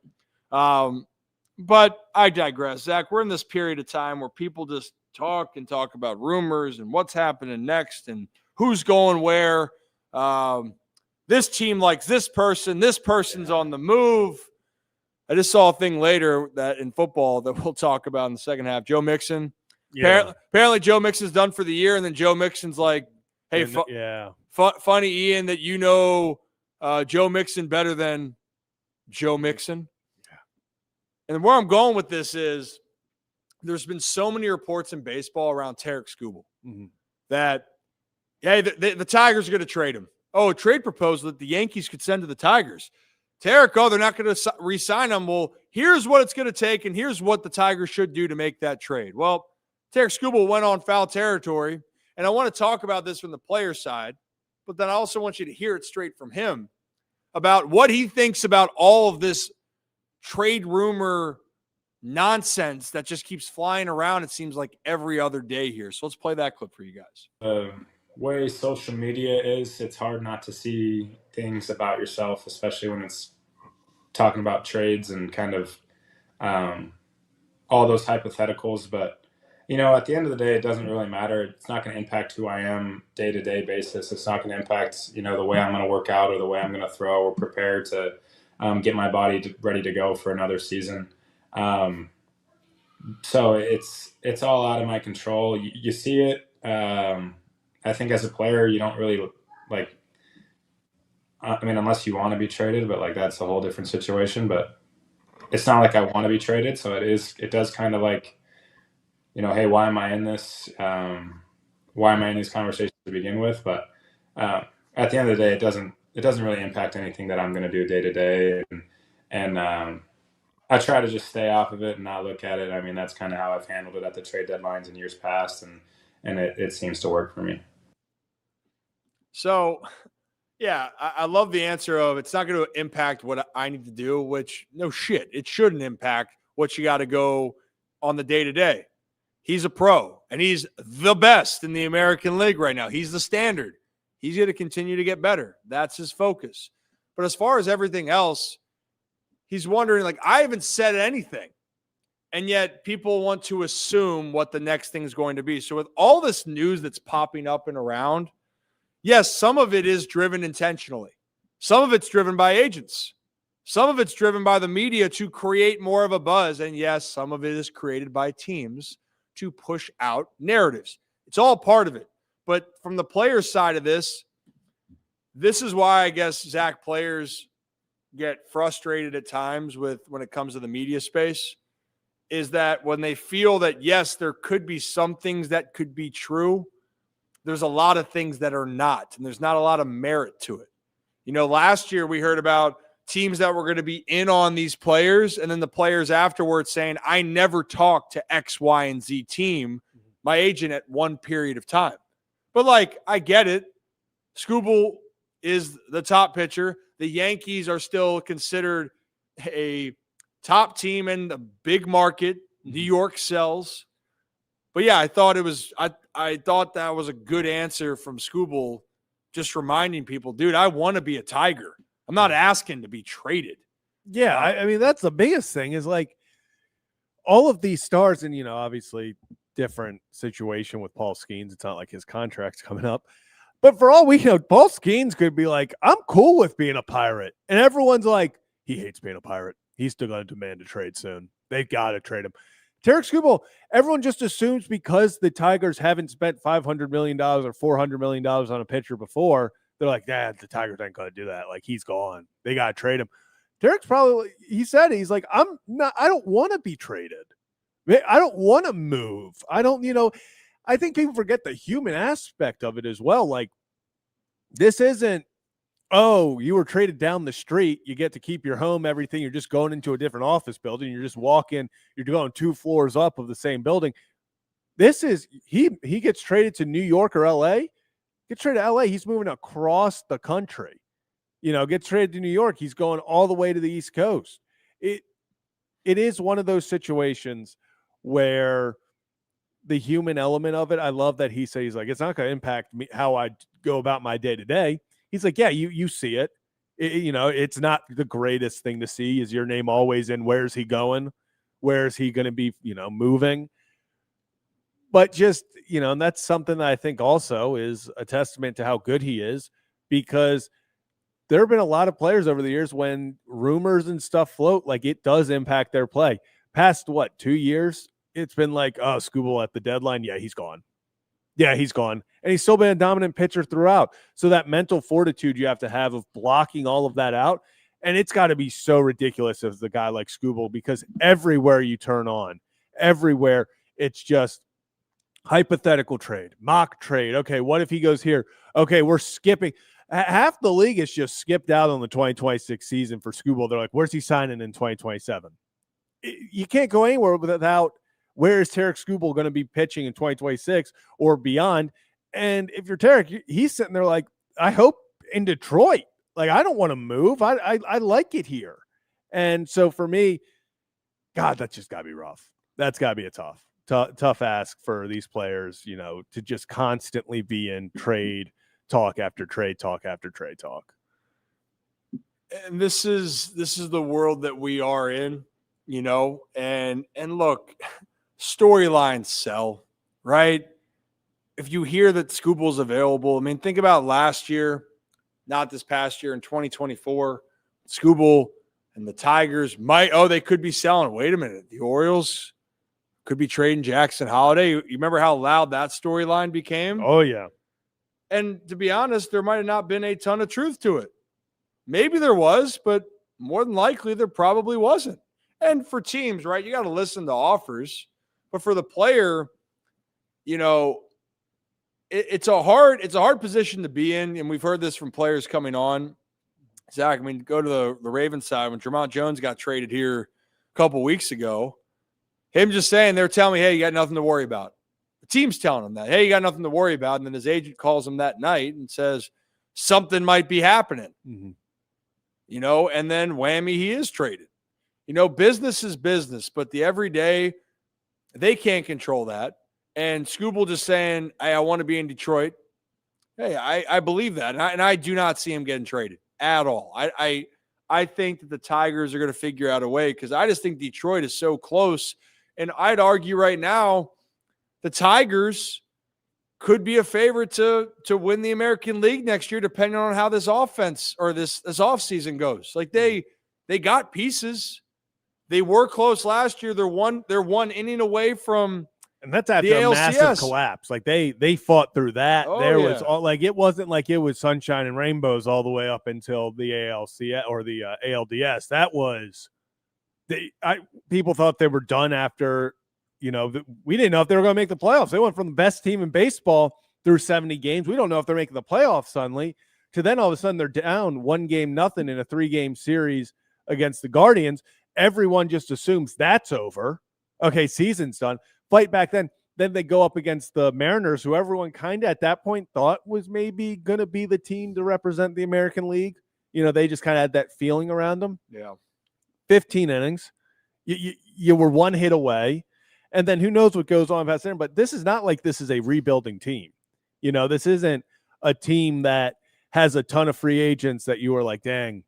But I digress. Zach, we're in this period of time where people just talk about rumors and what's happening next and who's going where. This team likes this person's on the move. I just saw a thing later that in football that we'll talk about in the second half. Joe Mixon. Yeah. Apparently Joe Mixon's done for the year, and then Joe Mixon's like, hey, funny, Ian, that Joe Mixon better than Joe Mixon. Yeah. And where I'm going with this is there's been so many reports in baseball around Tarik Skubal that, hey, the Tigers are going to trade him. Oh, a trade proposal that the Yankees could send to the Tigers. Tarik, they're not going to re-sign him. Well, here's what it's going to take, and here's what the Tigers should do to make that trade. Well, Tarik Skubal went on foul territory, and I want to talk about this from the player side, but then I also want you to hear it straight from him about what he thinks about all of this trade rumor nonsense that just keeps flying around, it seems like, every other day here. So let's play that clip for you guys. Way social media is, it's hard not to see things about yourself, especially when it's talking about trades and kind of all those hypotheticals. But, At the end of the day, it doesn't really matter. It's not going to impact who I am day-to-day basis. It's not going to impact, the way I'm going to work out or the way I'm going to throw or prepare to get my body ready to go for another season. So it's all out of my control. You see it. I think as a player, you don't really unless you want to be traded, but that's a whole different situation. But it's not like I want to be traded. So it does kind of hey, why am I in this? Why am I in these conversations to begin with? But at the end of the day, it doesn't really impact anything that I'm going to do day to day. And I try to just stay off of it and not look at it. I mean, that's kind of how I've handled it at the trade deadlines in years past. And it seems to work for me. So, yeah, I love the answer of it's not going to impact what I need to do, which no shit, it shouldn't impact what you got to go on the day-to-day. He's a pro, and he's the best in the American League right now. He's the standard. He's going to continue to get better. That's his focus. But as far as everything else, he's wondering, I haven't said anything. And yet people want to assume what the next thing is going to be. So with all this news that's popping up and around, yes, some of it is driven intentionally. Some of it's driven by agents. Some of it's driven by the media to create more of a buzz. And yes, some of it is created by teams to push out narratives. It's all part of it. But from the players' side of this is why I guess, Zach, players get frustrated at times when it comes to the media space, is that when they feel that, yes, there could be some things that could be true, there's a lot of things that are not, and there's not a lot of merit to it. Last year we heard about teams that were going to be in on these players, and then the players afterwards saying, I never talked to X, Y, and Z team, my agent, at one period of time. But I get it. Skubal is the top pitcher. The Yankees are still considered a top team in a big market. New York sells. But yeah, I thought that was a good answer from Skubal, just reminding people, dude, I want to be a Tiger. I'm not asking to be traded. Yeah, I mean, that's the biggest thing is all of these stars, and obviously different situation with Paul Skeens. It's not like his contract's coming up. But for all we know, Paul Skeens could be I'm cool with being a Pirate. And everyone's he hates being a Pirate. He's still going to demand a trade soon. They got to trade him. Tarik Skubal, everyone just assumes because the Tigers haven't spent $500 million or $400 million on a pitcher before, they're the Tigers ain't going to do that. He's gone. They got to trade him. Tarik's probably, he said, he's I don't want to be traded. I don't want to move. I don't, I think people forget the human aspect of it as well. This isn't, oh, you were traded down the street. You get to keep your home, everything. You're just going into a different office building. You're just walking. You're going 2 floors up of the same building. This is, he gets traded to New York or LA. Gets traded to LA. He's moving across the country. Gets traded to New York. He's going all the way to the East Coast. It is one of those situations where the human element of it, I love that he says, it's not going to impact me, how I go about my day to day. He's yeah, you see it. It's not the greatest thing to see. Is your name always in? Where's he going? Where's he going to be, moving? But just, and that's something that I think also is a testament to how good he is, because there have been a lot of players over the years when rumors and stuff float, it does impact their play. Past 2 years, it's been oh, Skubal at the deadline. Yeah, he's gone. Yeah, he's gone. And he's still been a dominant pitcher throughout. So that mental fortitude you have to have of blocking all of that out. And it's got to be so ridiculous as the guy like Skubal, because everywhere you turn on, everywhere, it's just hypothetical trade, mock trade. Okay, what if he goes here? Okay, we're skipping. Half the league is just skipped out on the 2026 season for Skubal. They're where's he signing in 2027? You can't go anywhere without where is Tarik Skubal going to be pitching in 2026 or beyond. And if you're Tarik, he's sitting there I hope in Detroit. I don't want to move. I like it here. And so for me, God, that's just got to be rough. That's got to be a tough ask for these players, to just constantly be in trade talk after trade talk after trade talk. And this is the world that we are in, and look, storylines sell, right? If you hear that Skubal's available, I mean, think about last year, not this past year, in 2024, Skubal and the Tigers they could be selling. Wait a minute. The Orioles could be trading Jackson Holiday. You remember how loud that storyline became? Oh, yeah. And to be honest, there might have not been a ton of truth to it. Maybe there was, but more than likely there probably wasn't. And for teams, right, you got to listen to offers. But for the player, you know, it's a hard position to be in. And we've heard this from players coming on. Zach, I mean, go to the Ravens side. When Jermont Jones got traded here a couple weeks ago, him just saying, they're telling me, hey, you got nothing to worry about. The team's telling him that, hey, you got nothing to worry about. And then his agent calls him that night and says, something might be happening. Mm-hmm. You know, and then whammy, he is traded. You know, business is business, but the everyday, they can't control that. And Skubal just saying, hey, I want to be in Detroit. Hey, I believe that. And I do not see him getting traded at all. I think that the Tigers are going to figure out a way, because I just think Detroit is so close. And I'd argue right now the Tigers could be a favorite to win the American League next year, depending on how this offense or this offseason goes. Like they got pieces. They were close last year. They're one inning away from, and that's after a massive collapse. Like they fought through that. Was all like, it wasn't like it was sunshine and rainbows all the way up until the ALCS or the ALDS. That was people thought they were done after. You know, we didn't know if they were going to make the playoffs. They went from the best team in baseball through 70 games. We don't know if they're making the playoffs suddenly, to then all of a sudden they're down 1-0 in a 3-game series against the Guardians. Everyone just assumes that's over. Okay, season's done. Fight back then. Then they go up against the Mariners, who everyone kind of at that point thought was maybe going to be the team to represent the American League. You know, they just kind of had that feeling around them. Yeah. 15 innings. You were one hit away. And then who knows what goes on past there. But this is not like this is a rebuilding team. You know, this isn't a team that has a ton of free agents that you are like, dang,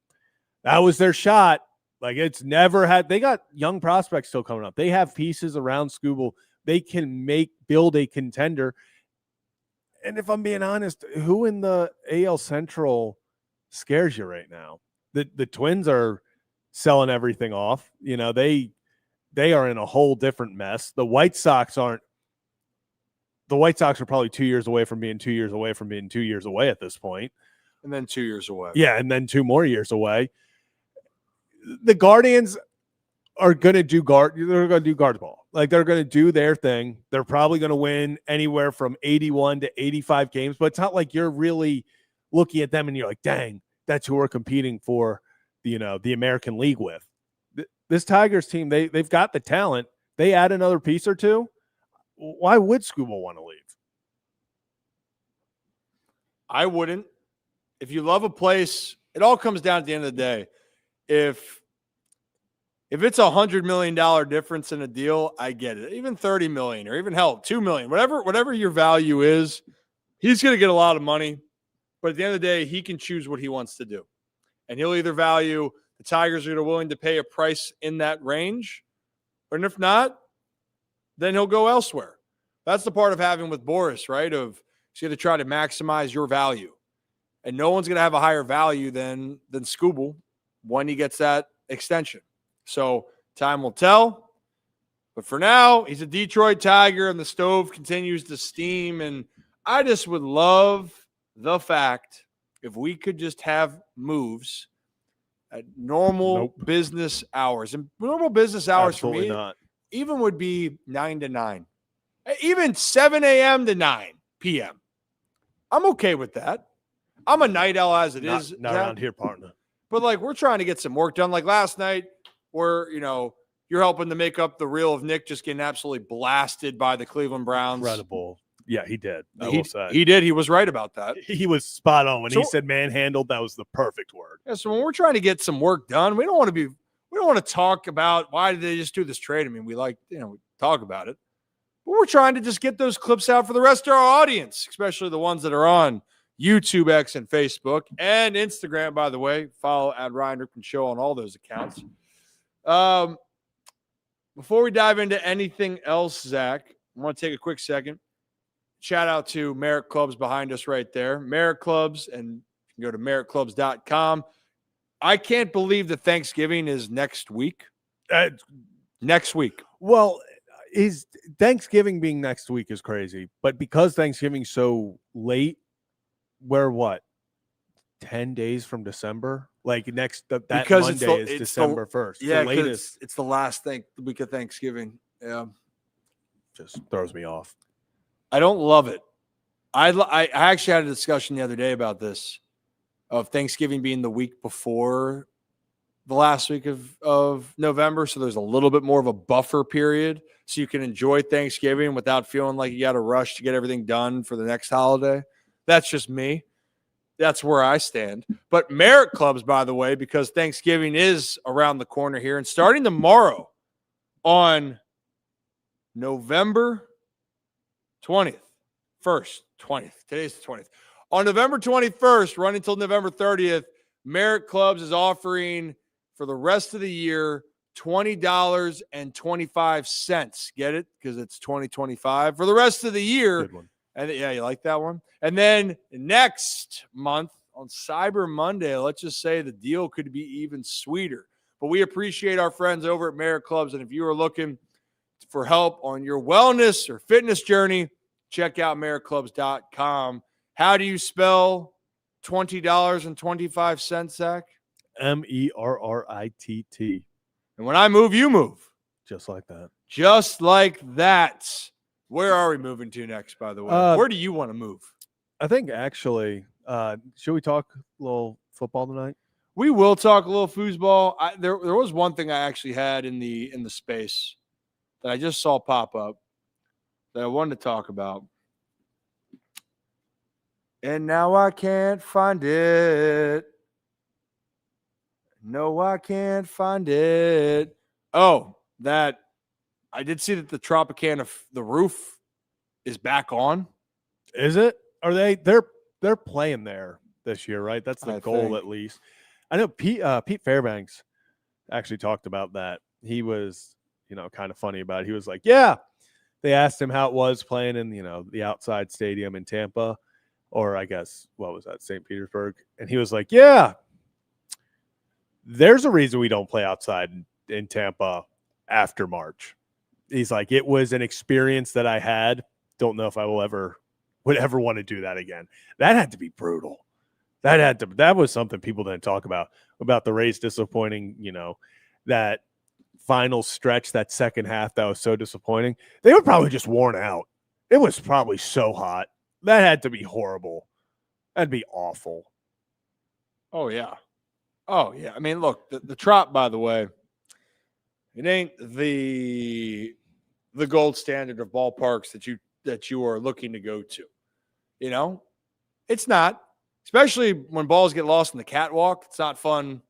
that was their shot. Like, it's never had – they got young prospects still coming up. They have pieces around Skubal. They can build a contender. And if I'm being honest, who in the AL Central scares you right now? The Twins are selling everything off. You know, they are in a whole different mess. The White Sox are probably 2 years away from being 2 years away from being 2 years away at this point. And then 2 years away. Yeah, and then 2 more years away. The Guardians are going to do guard ball. Like, they're going to do their thing. They're probably going to win anywhere from 81 to 85 games, but it's not like you're really looking at them and you're like, dang, that's who we're competing for, you know, the American League with. This Tigers team, they've got the talent. They add another piece or two. Why would Skubal want to leave? I wouldn't. If you love a place, it all comes down at the end of the day. If it's $100 million difference in a deal, I get it. Even 30 million, or even hell, 2 million, whatever your value is, he's going to get a lot of money. But at the end of the day, he can choose what he wants to do. And he'll either value the Tigers are willing to pay a price in that range, and if not, then he'll go elsewhere. That's the part of having with Boris, right? Of he's going to try to maximize your value. And no one's going to have a higher value than Skubal when he gets that extension. So time will tell. But for now, he's a Detroit Tiger, and the stove continues to steam. And I just would love the fact if we could just have moves at normal business hours. And normal business hours Absolutely for me not. even would be 9 to 9. Even 7 a.m. to 9 p.m. I'm okay with that. I'm a night owl as it is. Not around here, partner. But, like, we're trying to get some work done. Like last night, where, you know, you're helping to make up the reel of Nick just getting absolutely blasted by the Cleveland Browns. Incredible. Yeah, he did. He did. He was right about that. He was spot on. When he said manhandled, that was the perfect word. Yeah, so when we're trying to get some work done, we don't want to talk about why did they just do this trade. I mean, we talk about it. But we're trying to just get those clips out for the rest of our audience, especially the ones that are on YouTube, X, and Facebook, and Instagram, by the way. Follow at Ryan Ripken Show on all those accounts. Before we dive into anything else, Zach, I want to take a quick second. Shout out to Merit Clubs behind us right there. Merit Clubs, and you can go to meritclubs.com. I can't believe that Thanksgiving is next week. Next week. Well, is Thanksgiving being next week is crazy, but because Thanksgiving's so late, we're what, 10 days from December? Like that Because Monday is December 1st. Yeah, the latest. it's the last the week of Thanksgiving. Yeah, Just throws me off. I don't love it. I actually had a discussion the other day about this, of Thanksgiving being the week before the last week of November. So there's a little bit more of a buffer period, so you can enjoy Thanksgiving without feeling like you got to rush to get everything done for the next holiday. That's just me. That's where I stand. But Merit Clubs, by the way, because Thanksgiving is around the corner here, and starting tomorrow on November 20th, 20th. Today's the 20th. On November 21st, running until November 30th, Merit Clubs is offering for the rest of the year $20.25. Get it? Because it's 2025. For the rest of the year. Good one. And yeah, you like that one? And then next month on Cyber Monday, let's just say the deal could be even sweeter. But we appreciate our friends over at Merit Clubs. And if you are looking for help on your wellness or fitness journey, check out meritclubs.com. How do you spell $20.25, Zach? MERRITT. And when I move, you move. Just like that. Just like that. Where are we moving to next, by the way? Where do you want to move? I think actually, should we talk a little football tonight? We will talk a little foosball. There was one thing I actually had in the space that I just saw pop up that I wanted to talk about. And now I can't find it. No, I can't find it. Oh, that I did see that the Tropicana, the roof is back on. Is it? Are they're playing there this year, right? That's the goal, think. at least. I know Pete Fairbanks actually talked about that. He was, kind of funny about it. He was like, yeah, they asked him how it was playing in, the outside stadium in Tampa, or I guess, what was that, St. Petersburg? And he was like, yeah, there's a reason we don't play outside in Tampa after March. He's like, it was an experience that I had. Don't know if I would ever want to do that again. That had to be brutal. That was something people didn't talk about the Rays disappointing, that final stretch, that second half that was so disappointing. They were probably just worn out. It was probably so hot. That had to be horrible. That'd be awful. Oh, yeah. Oh, yeah. I mean, look, the Trop, by the way, it ain't the gold standard of ballparks that you are looking to go to. It's not. Especially when balls get lost in the catwalk. It's not fun.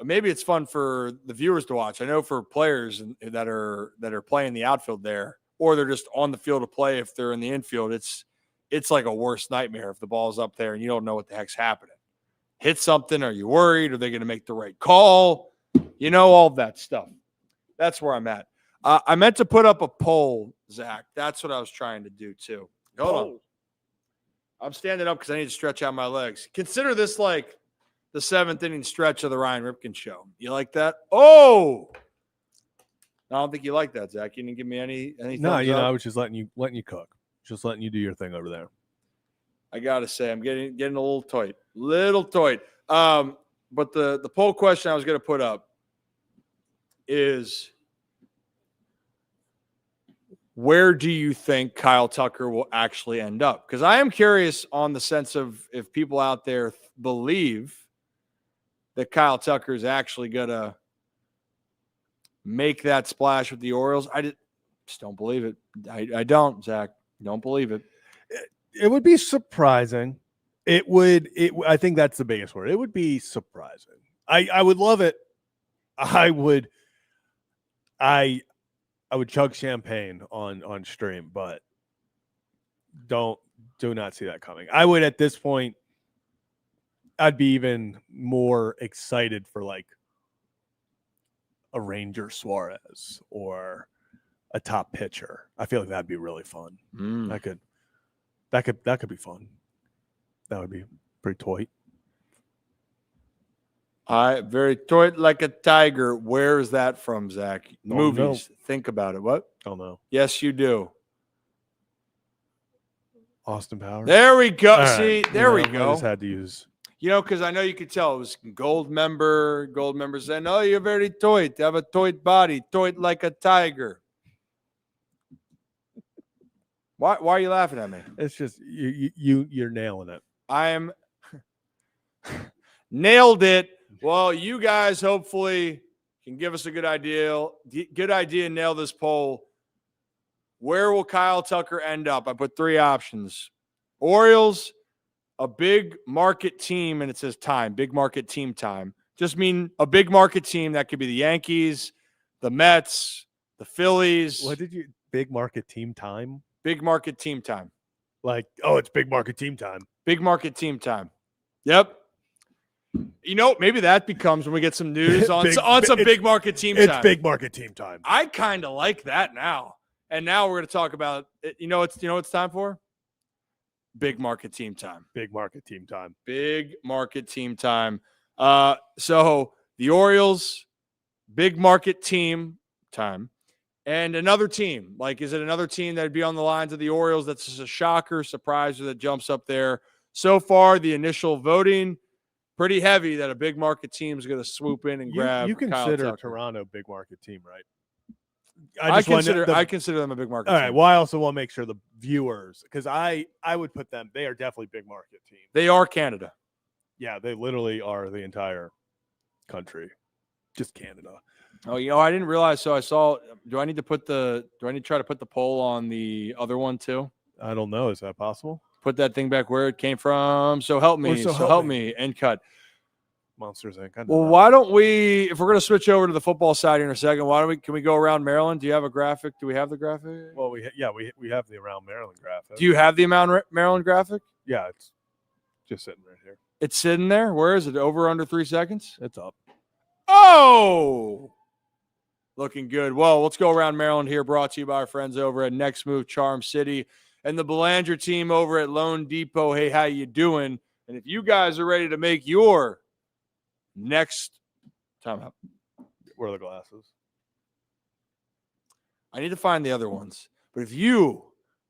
Maybe it's fun for the viewers to watch. I know for players that are playing the outfield there, or they're just on the field to play if they're in the infield, it's like a worst nightmare if the ball's up there and you don't know what the heck's happening. Hit something? Are you worried? Are they going to make the right call? All that stuff. That's where I'm at. I meant to put up a poll, Zach. That's what I was trying to do too. Hold on. I'm standing up because I need to stretch out my legs. Consider this like the 7th inning stretch of the Ryan Ripken show. You like that? Oh, I don't think you like that, Zach. You didn't give me any. No, thumbs up. I was just letting you cook, just letting you do your thing over there. I gotta say, I'm getting a little tight. But the poll question I was going to put up is, where do you think Kyle Tucker will actually end up? Because I am curious on the sense of if people out there believe that Kyle Tucker is actually going to make that splash with the Orioles. I just don't believe it. I don't, Zach. Don't believe it. It would be surprising. I think that's the biggest word. It would be surprising. I would love it. I would chug champagne on stream, but do not see that coming. I would, at this point, I'd be even more excited for like a Ranger Suarez or a top pitcher. I feel like that'd be really fun. That could be fun. That would be pretty toy. Very toy like a tiger. Where is that from, Zach? Movies. No. Think about it. What? Oh no. Yes, you do. Austin Powers. There we go. All See, right. there we I go. just had to use. Because I know you could tell it was gold member saying, "Oh, you're very toit. You have a toit body, toit like a tiger." Why are you laughing at me? It's just you're nailing it. I am nailed it. Well, you guys hopefully can give us a good idea. Nail this poll. Where will Kyle Tucker end up? I put 3 options. Orioles, a big market team, and it says time, big market team time. Just mean a big market team. That could be the Yankees, the Mets, the Phillies. What did you big market team time? Big market team time. Like, oh, it's big market team time. Big market team time. Yep. Maybe that becomes when we get some news on some big market team time. It's big market team time. I kind of like that now. And now we're going to talk about it. What it's time for? Big market team time. Big market team time. Big market team time. So the Orioles, big market team time. And another team. Like, is it another team that would be on the lines of the Orioles that's just a shocker, surpriser that jumps up there? So far, the initial voting, pretty heavy that a big market team is going to swoop in and grab. You consider Kyle Tucker. Toronto big market team, right? I consider them a big market all team. right. Well, I also want to make sure the viewers, because I would put them, they are definitely big market team. They are Canada. Yeah, they literally are the entire country. Just Canada. Oh, I didn't realize. So I saw. Do I need to try to put the poll on the other one too? I don't know. Is that possible? Put that thing back where it came from. So help me. So help me. And cut. Monsters Inc. Well, why don't we? If we're going to switch over to the football side here in a second, can we go around Maryland? Do you have a graphic? Do we have the graphic? Well, we have the around Maryland graphic. Do you have the Maryland graphic? Yeah, it's just sitting right here. It's sitting there. Where is it? Over under 3 seconds? It's up. Oh, looking good. Well, let's go around Maryland here. Brought to you by our friends over at Next Move Charm City and the Belanger team over at Lone Depot. Hey, how you doing? And if you guys are ready to make your next time out, where are the glasses? I need to find the other ones. But if you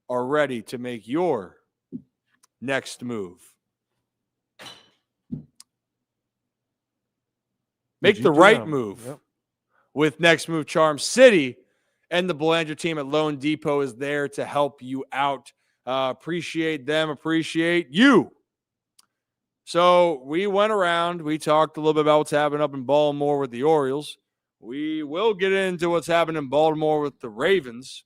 are ready to make your next move, make the right move with Next Move Charm City, and the Belanger team at Lone Depot is there to help you out. Appreciate them. Appreciate you. So we went around. We talked a little bit about what's happening up in Baltimore with the Orioles. We will get into what's happening in Baltimore with the Ravens.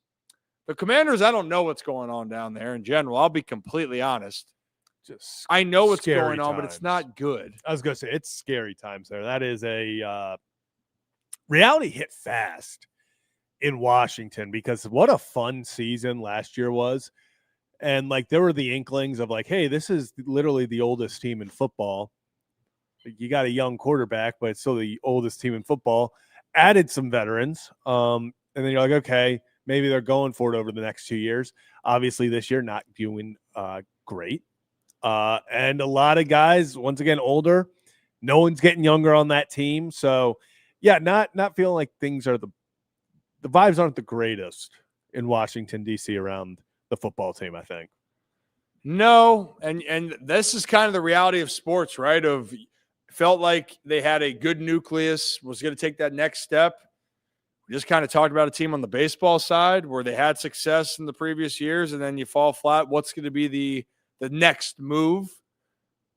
The Commanders, I don't know what's going on down there in general. I'll be completely honest. I know what's going on, but it's not good. I was going to say, it's scary times there. That is a reality hit fast in Washington, because what a fun season last year was. And like, there were the inklings of like, hey, this is literally the oldest team in football. You got a young quarterback, but it's still the oldest team in football. Added some veterans. And then you're like, okay, maybe they're going for it over the next 2 years. Obviously this year, not doing great. And a lot of guys, once again, older. No one's getting younger on that team. So yeah, not feeling like things are the vibes aren't the greatest in Washington, D.C. around the football team, I think. No, and this is kind of the reality of sports, right? Felt like they had a good nucleus, was going to take that next step. We just kind of talked about a team on the baseball side where they had success in the previous years, and then you fall flat. What's going to be the next move?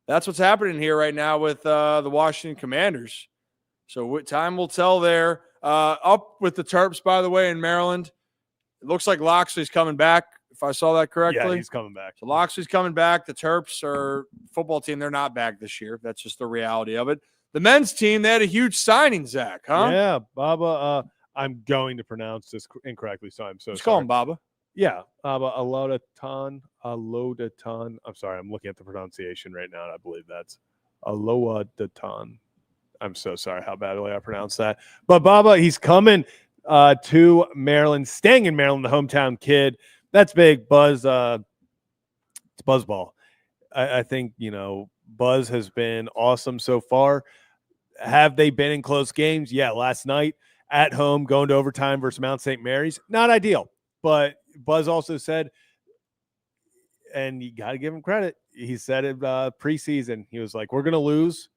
That's what's happening here right now with the Washington Commanders. So time will tell there. Up with the Terps, by the way, in Maryland. It looks like Loxley's coming back, if I saw that correctly. Yeah, he's coming back. So Loxley's coming back. The Terps are football team. They're not back this year. That's just the reality of it. The men's team, they had a huge signing, Zach, huh? Yeah, Baba. I'm going to pronounce this incorrectly, so I'm so Just sorry. call him Baba. Yeah, Alodaton. I'm sorry, I'm looking at the pronunciation right now, and I believe that's Alodaton. I'm so sorry how badly I pronounced that. But Baba, he's coming to Maryland, staying in Maryland, the hometown kid. That's big. Buzz, it's Buzzball. I think, Buzz has been awesome so far. Have they been in close games? Yeah, last night at home, going to overtime versus Mount St. Mary's. Not ideal. But Buzz also said, and you got to give him credit, he said it preseason. He was like, we're going to lose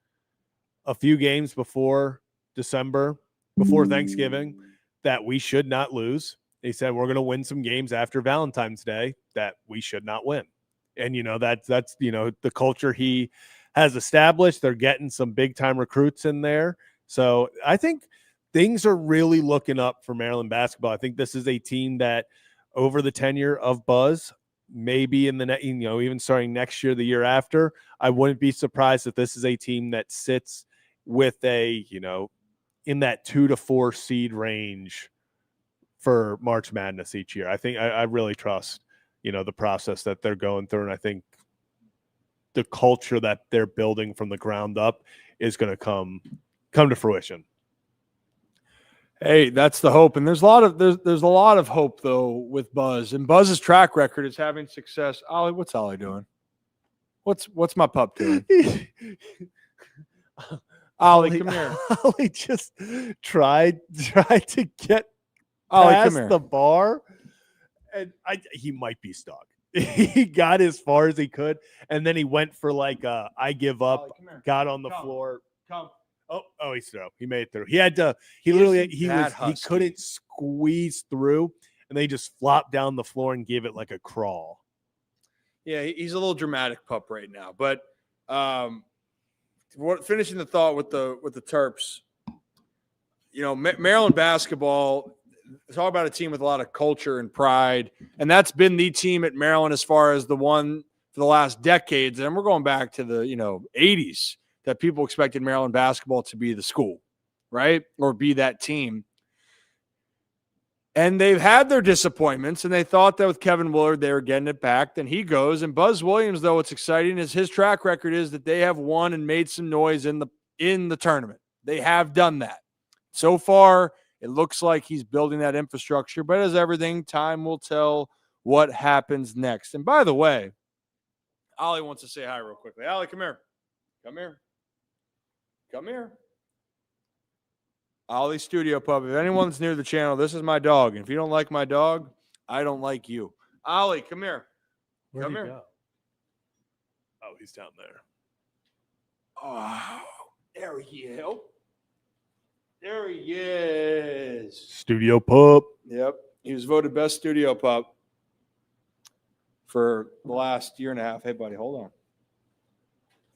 a few games before December, before Thanksgiving, that we should not lose. He said, we're going to win some games after Valentine's Day that we should not win. And, that's the culture he has established. They're getting some big-time recruits in there. So I think things are really looking up for Maryland basketball. I think this is a team that over the tenure of Buzz, maybe in the even starting next year, the year after, I wouldn't be surprised if this is a team that sits with a, in that 2 to 4 seed range for March Madness each year. I think I really trust, the process that they're going through. And I think the culture that they're building from the ground up is going to come to fruition. Hey, that's the hope. And there's a lot of hope though with Buzz. And Buzz's track record is having success. Ollie, what's Ollie doing? What's my pup doing? Ollie, come here. Ollie just tried to get Ollie, past come here. the bar, and he might be stuck. He got as far as he could, and then he went for like I give up. Ollie, come here. Got on the Come. floor. Come. Oh, he's through. He made it through. He had to. He couldn't squeeze through, and they just flopped down the floor and gave it like a crawl. Yeah, he's a little dramatic pup right now. But finishing the thought with the Terps, Maryland basketball, talk about a team with a lot of culture and pride, and that's been the team at Maryland as far as the one for the last decades. And we're going back to the 80s that people expected Maryland basketball to be the school, right, or be that team. And they've had their disappointments, and they thought that with Kevin Willard, they were getting it back. Then he goes. And Buzz Williams, though, what's exciting is his track record is that they have won and made some noise in the tournament. They have done that. So far, it looks like he's building that infrastructure. But as everything, time will tell what happens next. And by the way, Ollie wants to say hi real quickly. Ollie, come here. Come here. Come here. Ollie Studio Pub. If anyone's near the channel, this is my dog. And if you don't like my dog, I don't like you. Ollie, come here. Where'd Come he here. go? Oh, he's down there. Oh, there he is. There he is. Studio Pup. Yep. He was voted best studio pup for the last year and a half. Hey, buddy, hold on.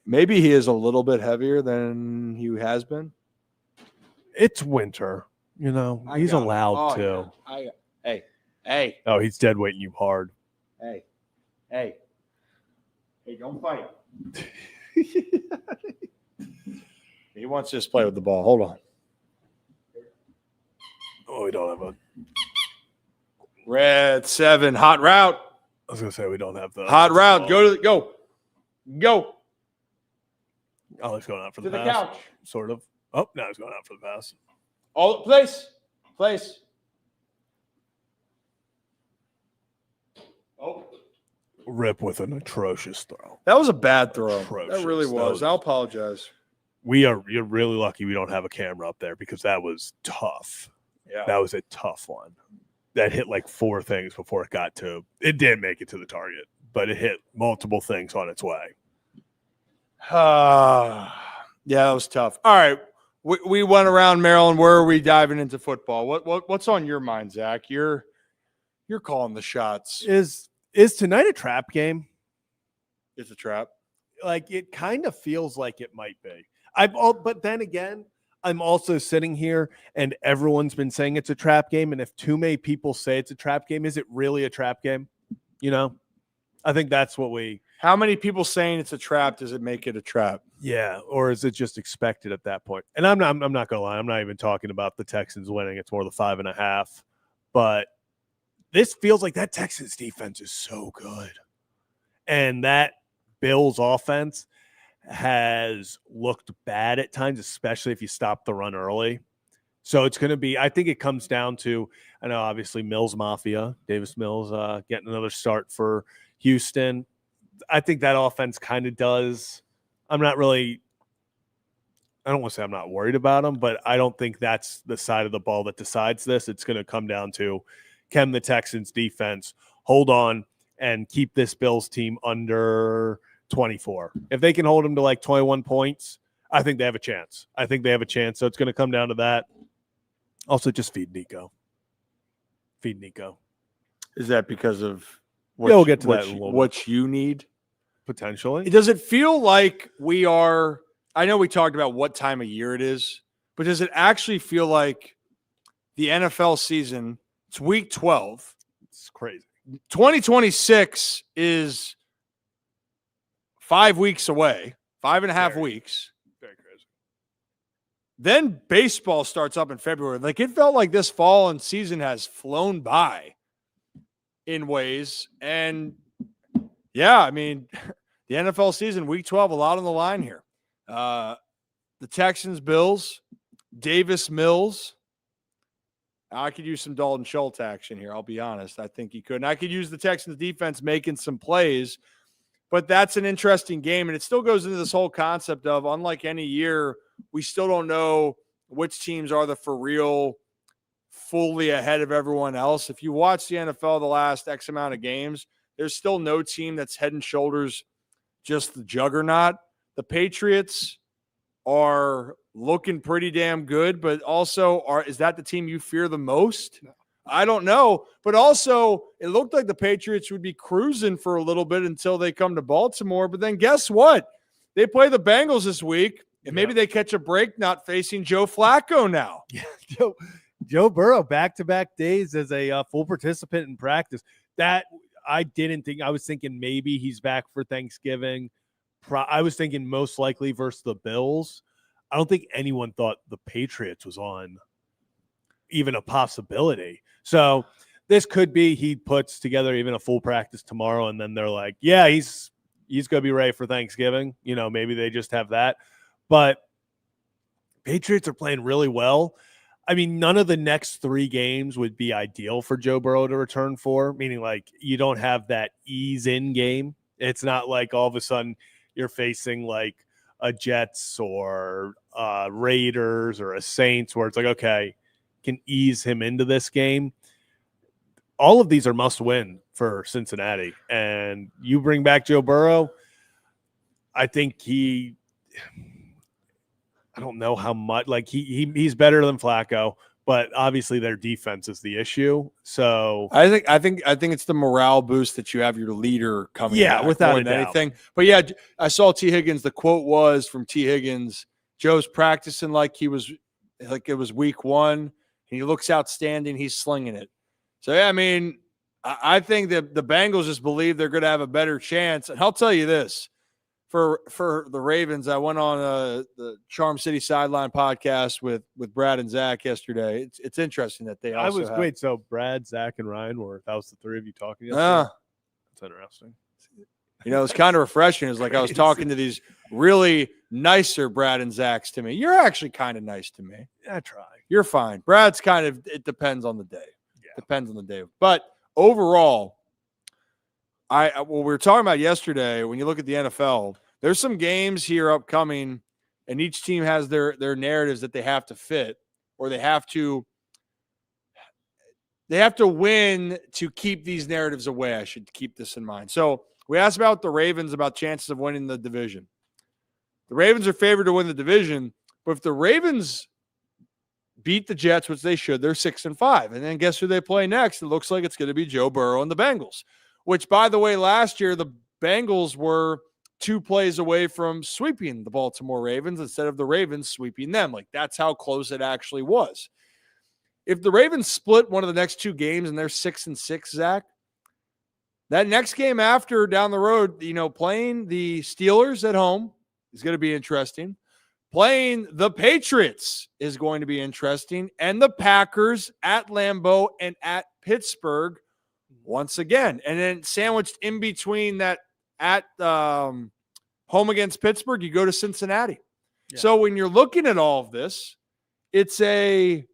Maybe he is a little bit heavier than he has been. It's winter, he's allowed to. Yeah. Hey. Oh, he's dead weighting you hard. Hey, don't fight. He wants to just play with the ball. Hold on. Oh, we don't have a Red 7, hot route. I was gonna say we don't have the Hot route. Go. Oh, he's going out for the To the pass. couch. Sort of. Oh, now he's going out for the pass. All place. Oh. Rip with an atrocious throw. That was a bad throw. Atrocious. That really was. I'll apologize. You're really lucky we don't have a camera up there because that was tough. Yeah. That was a tough one. That hit like 4 things before it got to. It did make it to the target, but it hit multiple things on its way. Yeah, that was tough. All right. We went around Maryland. Where are we diving into football? What's on your mind, Zach? You're calling the shots. Is tonight a trap game? It's a trap. Like it kind of feels like it might be. But then again, I'm also sitting here and everyone's been saying it's a trap game. And if too many people say it's a trap game, is it really a trap game? I think that's what How many people saying it's a trap does it make it a trap? Yeah, or is it just expected at that point? And I'm not gonna lie, I'm not even talking about the Texans winning. It's more the 5.5. But this feels like that Texans defense is so good, and that Bills offense has looked bad at times, especially if you stop the run early. So it's going to be, I think it comes down to, I know obviously Mills Mafia, Davis Mills getting another start for Houston. I think that offense kind of does. I don't want to say I'm not worried about them, but I don't think that's the side of the ball that decides this. It's going to come down to, can the Texans defense hold on and keep this Bills team under 24? If they can hold them to like 21 points, I think they have a chance. So it's going to come down to that. Also, just feed Nico. Is that because of we'll get to that in a little what you need? Potentially. Does it feel like we are – I know we talked about what time of year it is, but does it actually feel like the NFL season, it's week 12. It's crazy. 2026 is 5 weeks away, 5.5 weeks. Very crazy. Then baseball starts up in February. Like, it felt like this fall and season has flown by in ways. And yeah, I mean, the NFL season, week 12, a lot on the line here. The Texans, Bills, Davis Mills. I could use some Dalton Schultz action here. I'll be honest. I think he could. And I could use the Texans defense making some plays, but that's an interesting game. And it still goes into this whole concept of, unlike any year, we still don't know which teams are the for real, fully ahead of everyone else. If you watch the NFL the last X amount of games, there's still no team that's head and shoulders just the juggernaut. The Patriots are looking pretty damn good, but also is that the team you fear the most? No. I don't know. But also, it looked like the Patriots would be cruising for a little bit until they come to Baltimore. But then guess what? They play the Bengals this week, and maybe they catch a break not facing Joe Flacco now. Yeah, Joe Burrow, back-to-back days as a full participant in practice. That I didn't think. I was thinking maybe he's back for Thanksgiving. I was thinking most likely versus the Bills. I don't think anyone thought the Patriots was on even a possibility. So this could be he puts together even a full practice tomorrow, and then they're like, yeah, he's going to be ready for Thanksgiving. You know, maybe they just have that. But Patriots are playing really well. I mean, none of the next 3 games would be ideal for Joe Burrow to return for, meaning like you don't have that ease in game. It's not like all of a sudden you're facing like a Jets or Raiders or a Saints where it's like, okay, can ease him into this game. All of these are must win for Cincinnati. And you bring back Joe Burrow, I think I don't know how much, like he's better than Flacco, but obviously their defense is the issue. So I think it's the morale boost that you have your leader coming. Yeah, without more than anything. But yeah, I saw T. Higgins. The quote was from T. Higgins: "Joe's practicing like it was week 1, and he looks outstanding. He's slinging it." So yeah, I mean, I think that the Bengals just believe they're going to have a better chance. And I'll tell you this. For the Ravens, I went on the Charm City Sideline podcast with Brad and Zach yesterday. It's interesting that they also have. Wait, so Brad, Zach, and Ryan that was the 3 of you talking yesterday? That's interesting. You know, it's kind of refreshing. It's like I was talking to these really nicer Brad and Zachs to me. You're actually kind of nice to me. I try. You're fine. Brad's kind of, it depends on the day. Yeah. Depends on the day. But overall, what we were talking about yesterday, when you look at the NFL, there's some games here upcoming, and each team has their narratives that they have to fit, or they have to win to keep these narratives away. I should keep this in mind. So we asked about the Ravens, about chances of winning the division. The Ravens are favored to win the division, but if the Ravens beat the Jets, which they should, they're 6-5. And then guess who they play next? It looks like it's going to be Joe Burrow and the Bengals. Which, by the way, last year, the Bengals were 2 plays away from sweeping the Baltimore Ravens instead of the Ravens sweeping them. Like, that's how close it actually was. If the Ravens split one of the next 2 games and they're 6-6, Zach, that next game after down the road, you know, playing the Steelers at home is going to be interesting. Playing the Patriots is going to be interesting. And the Packers at Lambeau and at Pittsburgh once again, and then sandwiched in between that at Home against Pittsburgh, you go to Cincinnati. Yeah. So when you're looking at all of this, it's a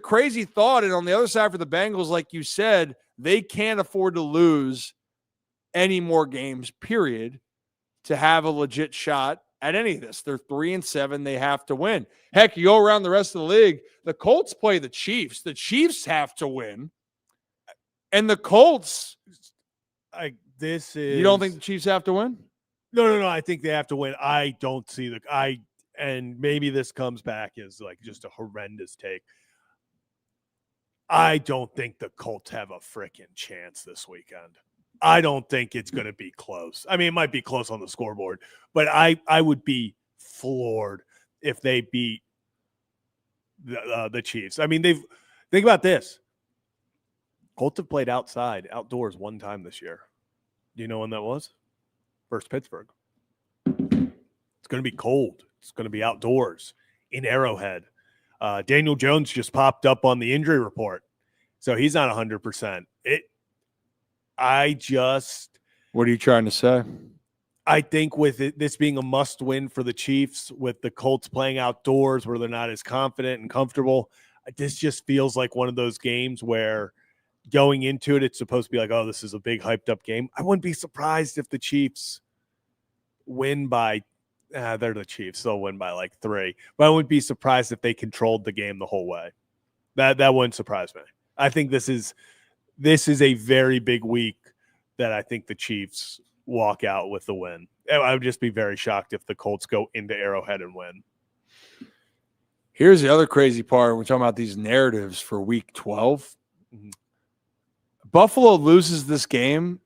crazy thought. And on the other side for the Bengals, like you said, they can't afford to lose any more games, period, to have a legit shot at any of this. They're 3-7. They have to win. Heck, you go around the rest of the league. The Colts play the Chiefs. The Chiefs have to win. And the Colts, you don't think the Chiefs have to win? No. I think they have to win. I don't see and maybe this comes back as like just a horrendous take. I don't think the Colts have a freaking chance this weekend. I don't think it's going to be close. I mean, it might be close on the scoreboard, but I would be floored if they beat the Chiefs. I mean, think about this. Colts have played outdoors one time this year. Do you know when that was? Versus Pittsburgh. It's going to be cold. It's going to be outdoors in Arrowhead. Daniel Jones just popped up on the injury report, so he's not 100%. What are you trying to say? I think with this being a must-win for the Chiefs, with the Colts playing outdoors where they're not as confident and comfortable, this just feels like one of those games where going into it, it's supposed to be like, oh, this is a big hyped-up game. I wouldn't be surprised if the Chiefs win by they're the Chiefs. They'll win by like 3. But I wouldn't be surprised if they controlled the game the whole way. That wouldn't surprise me. I think this is a very big week that I think the Chiefs walk out with the win. I would just be very shocked if the Colts go into Arrowhead and win. Here's the other crazy part. We're talking about these narratives for week 12. Mm-hmm. Buffalo loses this game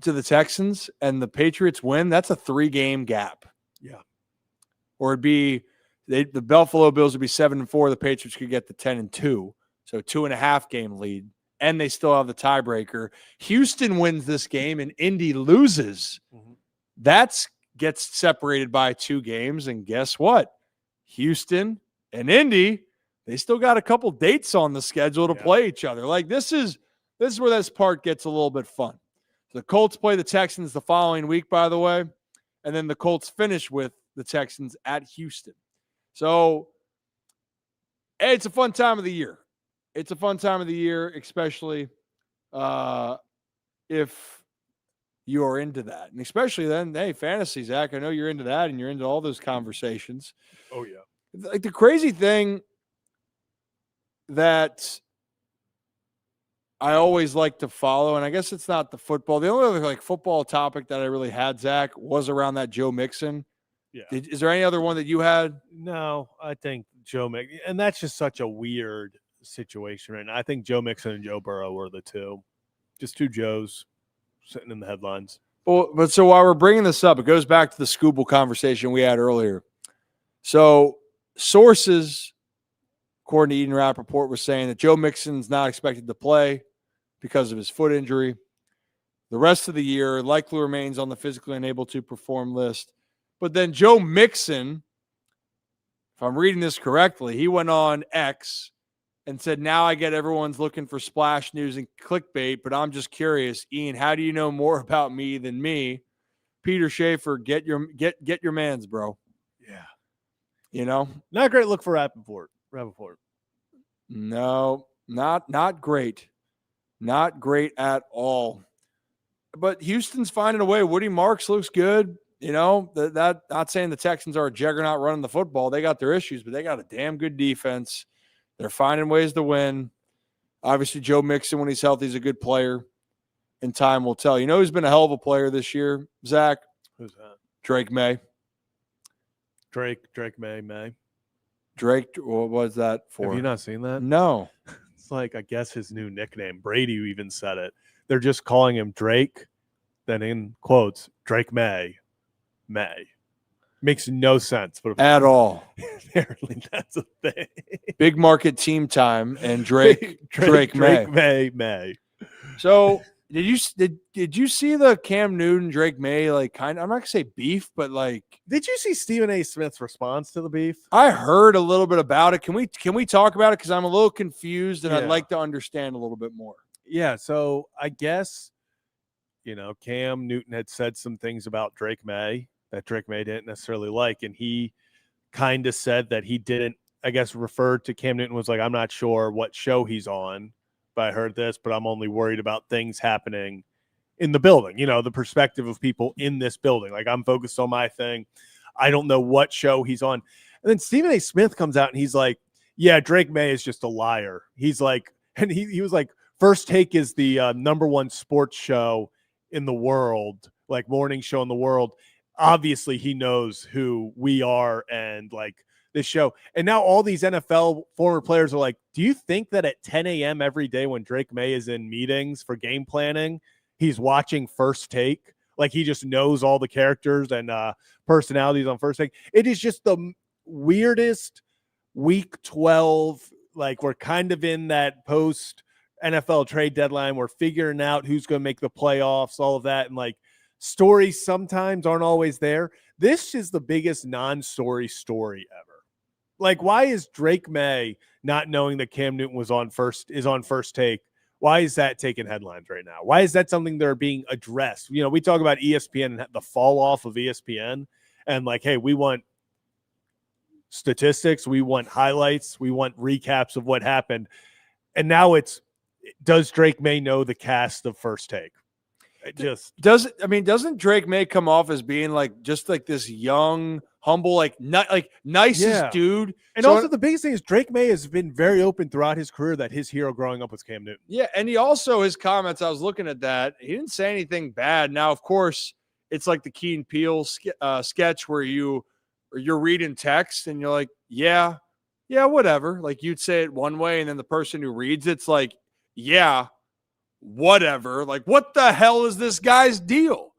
to the Texans and the Patriots win. That's a 3-game gap. Yeah. Or it'd be the Buffalo Bills would be 7-4. The Patriots could get the 10-2. So 2.5 game lead. And they still have the tiebreaker. Houston wins this game and Indy loses. Mm-hmm. That gets separated by 2 games. And guess what? Houston and Indy, they still got a couple dates on the schedule to play each other. Like this is where this part gets a little bit fun. The Colts play the Texans the following week, by the way. And then the Colts finish with the Texans at Houston. So hey, it's a fun time of the year. It's a fun time of the year, especially if you are into that. And especially then, hey, fantasy, Zach, I know you're into that and you're into all those conversations. Oh, yeah. Like the crazy thing that I always like to follow, and I guess it's not the football. The only other football topic that I really had, Zach, was around that Joe Mixon. Yeah. Is there any other one that you had? No, I think Joe Mixon, and that's just such a weird situation right now. I think Joe Mixon and Joe Burrow were the two. Just 2 Joes sitting in the headlines. Well, but so while we're bringing this up, it goes back to the Skubal conversation we had earlier. So sources, according to Eden Rappaport, were saying that Joe Mixon's not expected to play because of his foot injury. The rest of the year likely remains on the physically unable to perform list. But then Joe Mixon, if I'm reading this correctly, he went on X and said, now I get everyone's looking for splash news and clickbait, but I'm just curious, Ian, how do you know more about me than me? Peter Schaefer, get your mans, bro. Yeah. You know? Not a great look for Rappaport. No, not great. Not great at all. But Houston's finding a way. Woody Marks looks good. You know, that not saying the Texans are a juggernaut running the football. They got their issues, but they got a damn good defense. They're finding ways to win. Obviously, Joe Mixon, when he's healthy, is a good player. And time will tell. You know who's been a hell of a player this year, Zach? Who's that? Drake May. Drake May. Drake, what was that for? Have you not seen that? No. It's like, I guess, his new nickname. Brady even said it. They're just calling him Drake, then in quotes, Drake May. Makes no sense. But at all. Apparently that's a thing. Big market team time and Drake May. So did you see the Cam Newton Drake May I'm not gonna say beef, but did you see Stephen A. Smith's response to the beef? I heard a little bit about it. Can we talk about it? Because I'm a little confused and I'd like to understand a little bit more. Yeah, so I guess Cam Newton had said some things about Drake May that Drake May didn't necessarily like. And he kind of said that he didn't, I guess, refer to Cam Newton was like, I'm not sure what show he's on, but I heard this, but I'm only worried about things happening in the building, the perspective of people in this building. Like, I'm focused on my thing. I don't know what show he's on. And then Stephen A. Smith comes out and he's like, yeah, Drake May is just a liar. He's like, and he was like, First Take is the #1 sports show in the world, like morning show in the world. Obviously, he knows who we are and like this show. And now all these NFL former players are like, do you think that at 10 a.m. every day when Drake May is in meetings for game planning, he's watching First Take? Like, he just knows all the characters and personalities on First Take. It is just the weirdest week 12. Like, we're kind of in that post NFL trade deadline. We're figuring out who's going to make the playoffs, all of that. And like, stories sometimes aren't always there. This is the biggest non-story story ever. Like, why is Drake May not knowing that Cam Newton is on First Take? Why is that taking headlines right now? Why is that something that are being addressed? We talk about ESPN and the fall off of ESPN and like, hey, we want statistics, we want highlights, we want recaps of what happened. And now does Drake May know the cast of First Take? Doesn't Drake May come off as being like just like this young, humble, nicest dude? And also the biggest thing is Drake May has been very open throughout his career that his hero growing up was Cam Newton. Yeah, and his comments, I was looking at that, he didn't say anything bad. Now, of course, it's like the Key and Peele sketch where you're reading text and you're like, yeah, whatever. Like, you'd say it one way, and then the person who reads it's like, yeah, whatever. Like, what the hell is this guy's deal?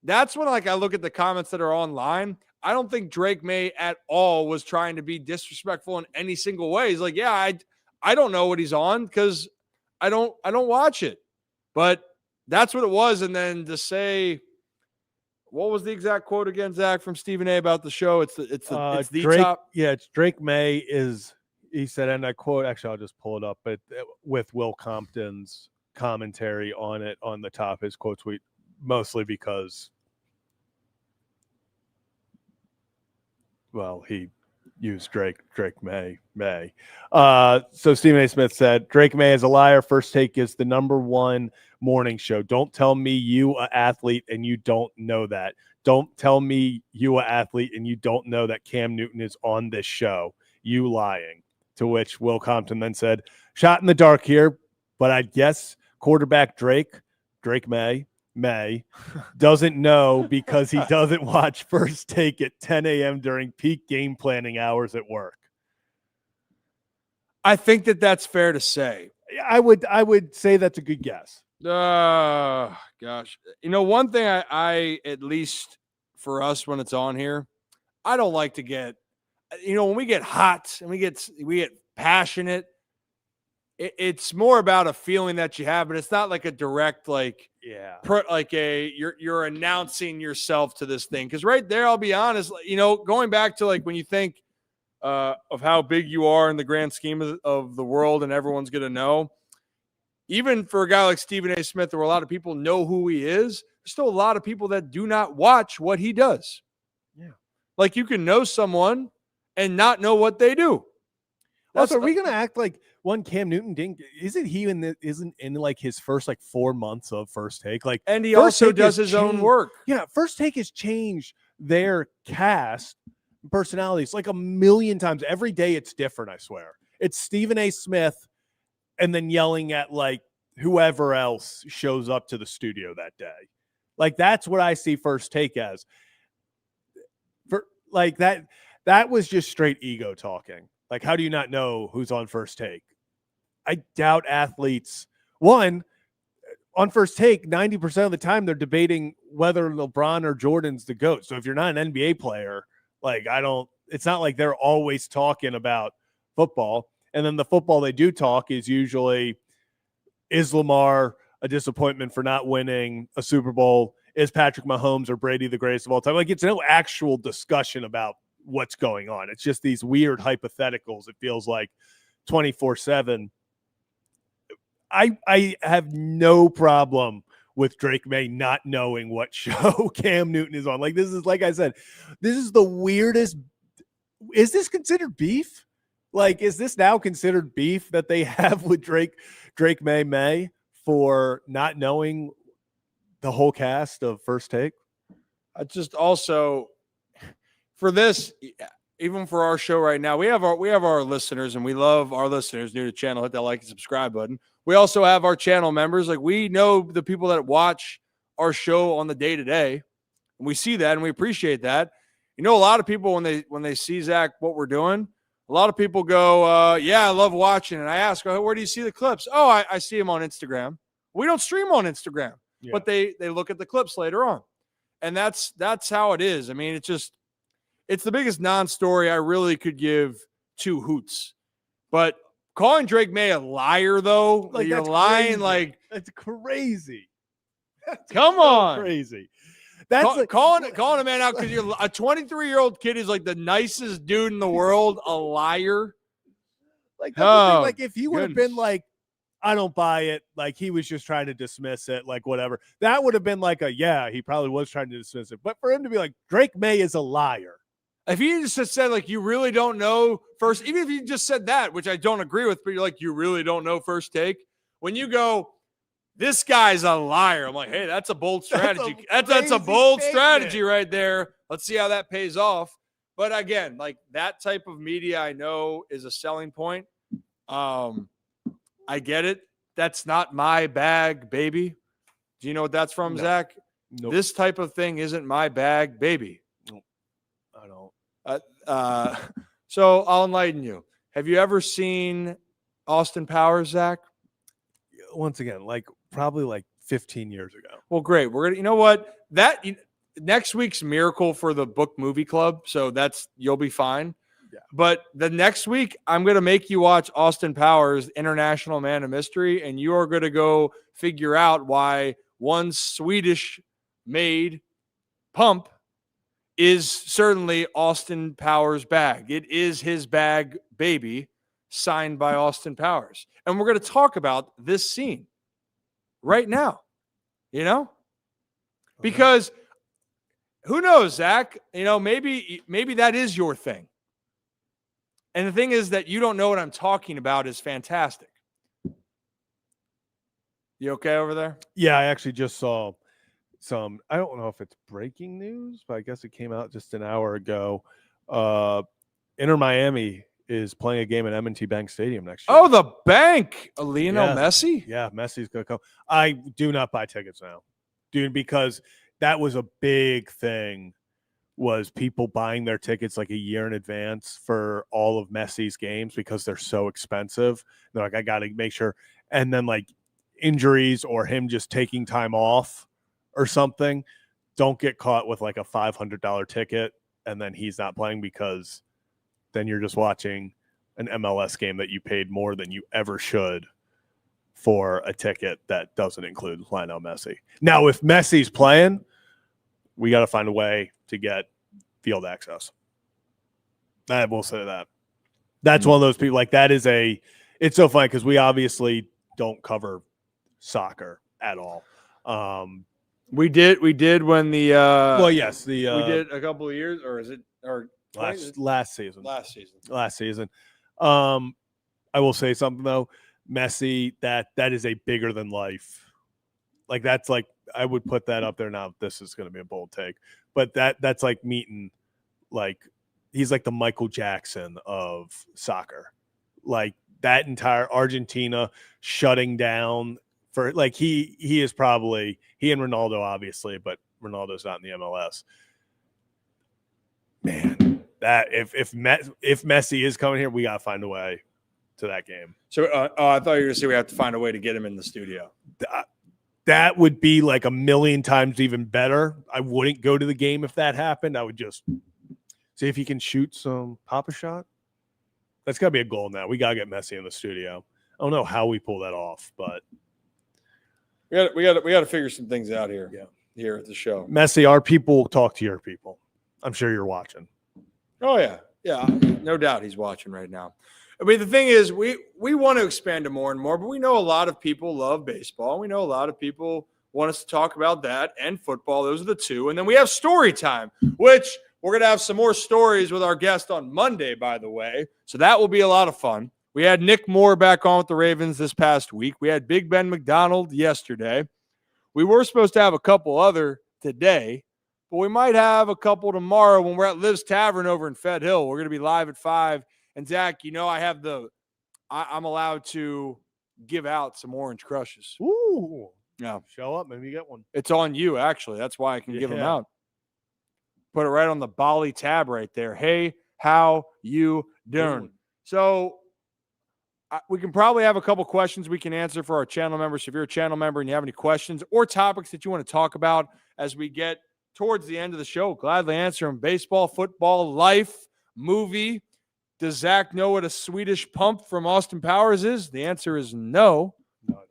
That's when I look at the comments that are online. I don't think Drake May at all was trying to be disrespectful in any single way. He's like, yeah, I don't know what he's on because I don't watch it. But that's what it was. And then to say, what was the exact quote again, Zach, from Stephen A. about the show? It's the Drake, top. Yeah, it's Drake May he said, and I quote, actually, I'll just pull it up, but with Will Compton's commentary on it on the top, his quote tweet, mostly because, well, he used Drake May. So Stephen A. Smith said, Drake May is a liar. First Take is the #1 morning show. Don't tell me you an athlete and you don't know that. Don't tell me you an athlete and you don't know that Cam Newton is on this show. You lying. To which Will Compton then said, shot in the dark here, but I guess quarterback Drake May doesn't know because he doesn't watch First Take at 10 a.m. during peak game planning hours at work. I think that's fair to say. I would say that's a good guess. Gosh. One thing I at least for us when it's on here, I don't like to get, when we get hot and we get passionate, it's more about a feeling that you have, but it's not like a direct, you're announcing yourself to this thing. Cause right there, I'll be honest, going back to when you think of how big you are in the grand scheme of the world and everyone's going to know, even for a guy like Stephen A. Smith, where a lot of people know who he is, there's still a lot of people that do not watch what he does. Yeah. Like, you can know someone and not know what they do. Also, are we going to act like one Cam Newton isn't in his first 4 months of First Take? And he also does his own work. Yeah, First Take has changed their cast personalities a million times. Every day it's different, I swear. It's Stephen A. Smith and then yelling at whoever else shows up to the studio that day. That's what I see First Take as. For that was just straight ego talking. How do you not know who's on First Take? I doubt athletes. One, on First Take, 90% of the time they're debating whether LeBron or Jordan's the GOAT. So if you're not an NBA player, it's not like they're always talking about football. And then the football they do talk is usually, is Lamar a disappointment for not winning a Super Bowl? Is Patrick Mahomes or Brady the greatest of all time? It's no actual discussion about what's going on. It's just these weird hypotheticals. It feels like 24/7. I have no problem with Drake May not knowing what show Cam Newton is on. Like, this is, like I said, this is the weirdest. Is this considered beef? Like, is this now considered beef that they have with Drake May for not knowing the whole cast of First Take? I just also for this, even for our show right now, we have our listeners, and we love our listeners new to the channel. Hit that like and subscribe button. We also have our channel members. Like, we know the people that watch our show on the day to day, and we see that and we appreciate that. You know, a lot of people when they see Zach what we're doing, a lot of people go, "Yeah, I love watching." And I ask, "Oh, where do you see the clips?" "Oh, I see them on Instagram." We don't stream on Instagram, but they look at the clips later on, and that's how it is. I mean, it's the biggest non-story I really could give two hoots. But calling Drake May a liar, though, Like, you're that's lying. crazy. Like, That's crazy. That's come so on, crazy. That's calling a man out because you're a 23-year-old kid who's like the nicest dude in the world, a liar. like, that's the thing. Like, if he would have goodness. been like, I don't buy it, like he was just trying to dismiss it, like whatever, that would have been like he probably was trying to dismiss it. But for him to be like, Drake May is a liar. If you just said, like, you really don't know first, even if you just said that, which I don't agree with, but you're like, you really don't know First Take. When you go, this guy's a liar, I'm like, hey, that's a bold strategy. That's a bold strategy right there. Let's see how that pays off. But again, like, that type of media I know is a selling point. I get it. That's not my bag, baby. Do you know what that's from, No. Zach? Nope. This type of thing isn't my bag, baby. I don't. So I'll enlighten you. Have you ever seen Austin Powers, Zach? Once again, like probably like 15 years ago. Well, great. We're gonna. You know what? Next week's Miracle for the Book Movie Club. So you'll be fine. Yeah. But the next week, I'm gonna make you watch Austin Powers, International Man of Mystery, and you are gonna go figure out why one Swedish-made pump is certainly Austin Powers' bag. It is his bag, baby, signed by Austin Powers. And we're going to talk about this scene right now, because who knows, Zach, maybe that is your thing. And the thing is that you don't know what I'm talking about is fantastic. You okay over there? Yeah, I actually just saw I don't know if it's breaking news, but I guess it came out just an hour ago. Inter Miami is playing a game at M&T Bank Stadium next year. Oh, the bank. Lionel Messi? Yeah, Messi's going to come. I do not buy tickets now, dude, because that was a big thing, was people buying their tickets like a year in advance for all of Messi's games because they're so expensive. They're like, I got to make sure. And then like injuries or him just taking time off or something, don't get caught with like a $500 ticket and then he's not playing, because then you're just watching an MLS game that you paid more than you ever should for a ticket that doesn't include Lionel Messi. Now, if Messi's playing, we got to find a way to get field access. I will say that. That's one of those people, like, it's so funny because we obviously don't cover soccer at all. We did when the we did a couple of years, or is it last season. Last season. I will say something though, Messi, that is a bigger than life. Like, that's like, I would put that up there now. This is going to be a bold take, but that's like meeting, like, he's like the Michael Jackson of soccer. Like, that entire Argentina shutting down for, like, he is probably, he and Ronaldo obviously, but Ronaldo's not in the MLS. Man, that if Messi is coming here, we got to find a way to that game. So I thought you were going to say we have to find a way to get him in the studio. That would be like a million times even better. I wouldn't go to the game if that happened. I would just see if he can shoot some pop a shot. That's got to be a goal now. We got to get Messi in the studio. I don't know how we pull that off, but we got to figure some things out here. Yeah. Here at the show. Messi, our people will talk to your people. I'm sure you're watching. Oh yeah. Yeah. No doubt he's watching right now. I mean, the thing is, we want to expand to more and more, but we know a lot of people love baseball. We know a lot of people want us to talk about that and football. Those are the two. And then we have story time, which we're going to have some more stories with our guest on Monday, by the way. So that will be a lot of fun. We had Nick Moore back on with the Ravens this past week. We had Big Ben McDonald yesterday. We were supposed to have a couple other today, but we might have a couple tomorrow when we're at Liv's Tavern over in Fed Hill. We're going to be live at 5. And Zach, I have I'm allowed to give out some Orange Crushes. Ooh. Yeah. Show up. Maybe you get one. It's on you, actually. That's why I can give them out. Put it right on the Bali tab right there. Hey, how you doing? So we can probably have a couple questions we can answer for our channel members. So if you're a channel member and you have any questions or topics that you want to talk about as we get towards the end of the show, gladly answer them. Baseball, football, life, movie. Does Zach know what a Swedish pump from Austin Powers is? The answer is no. No, I don't.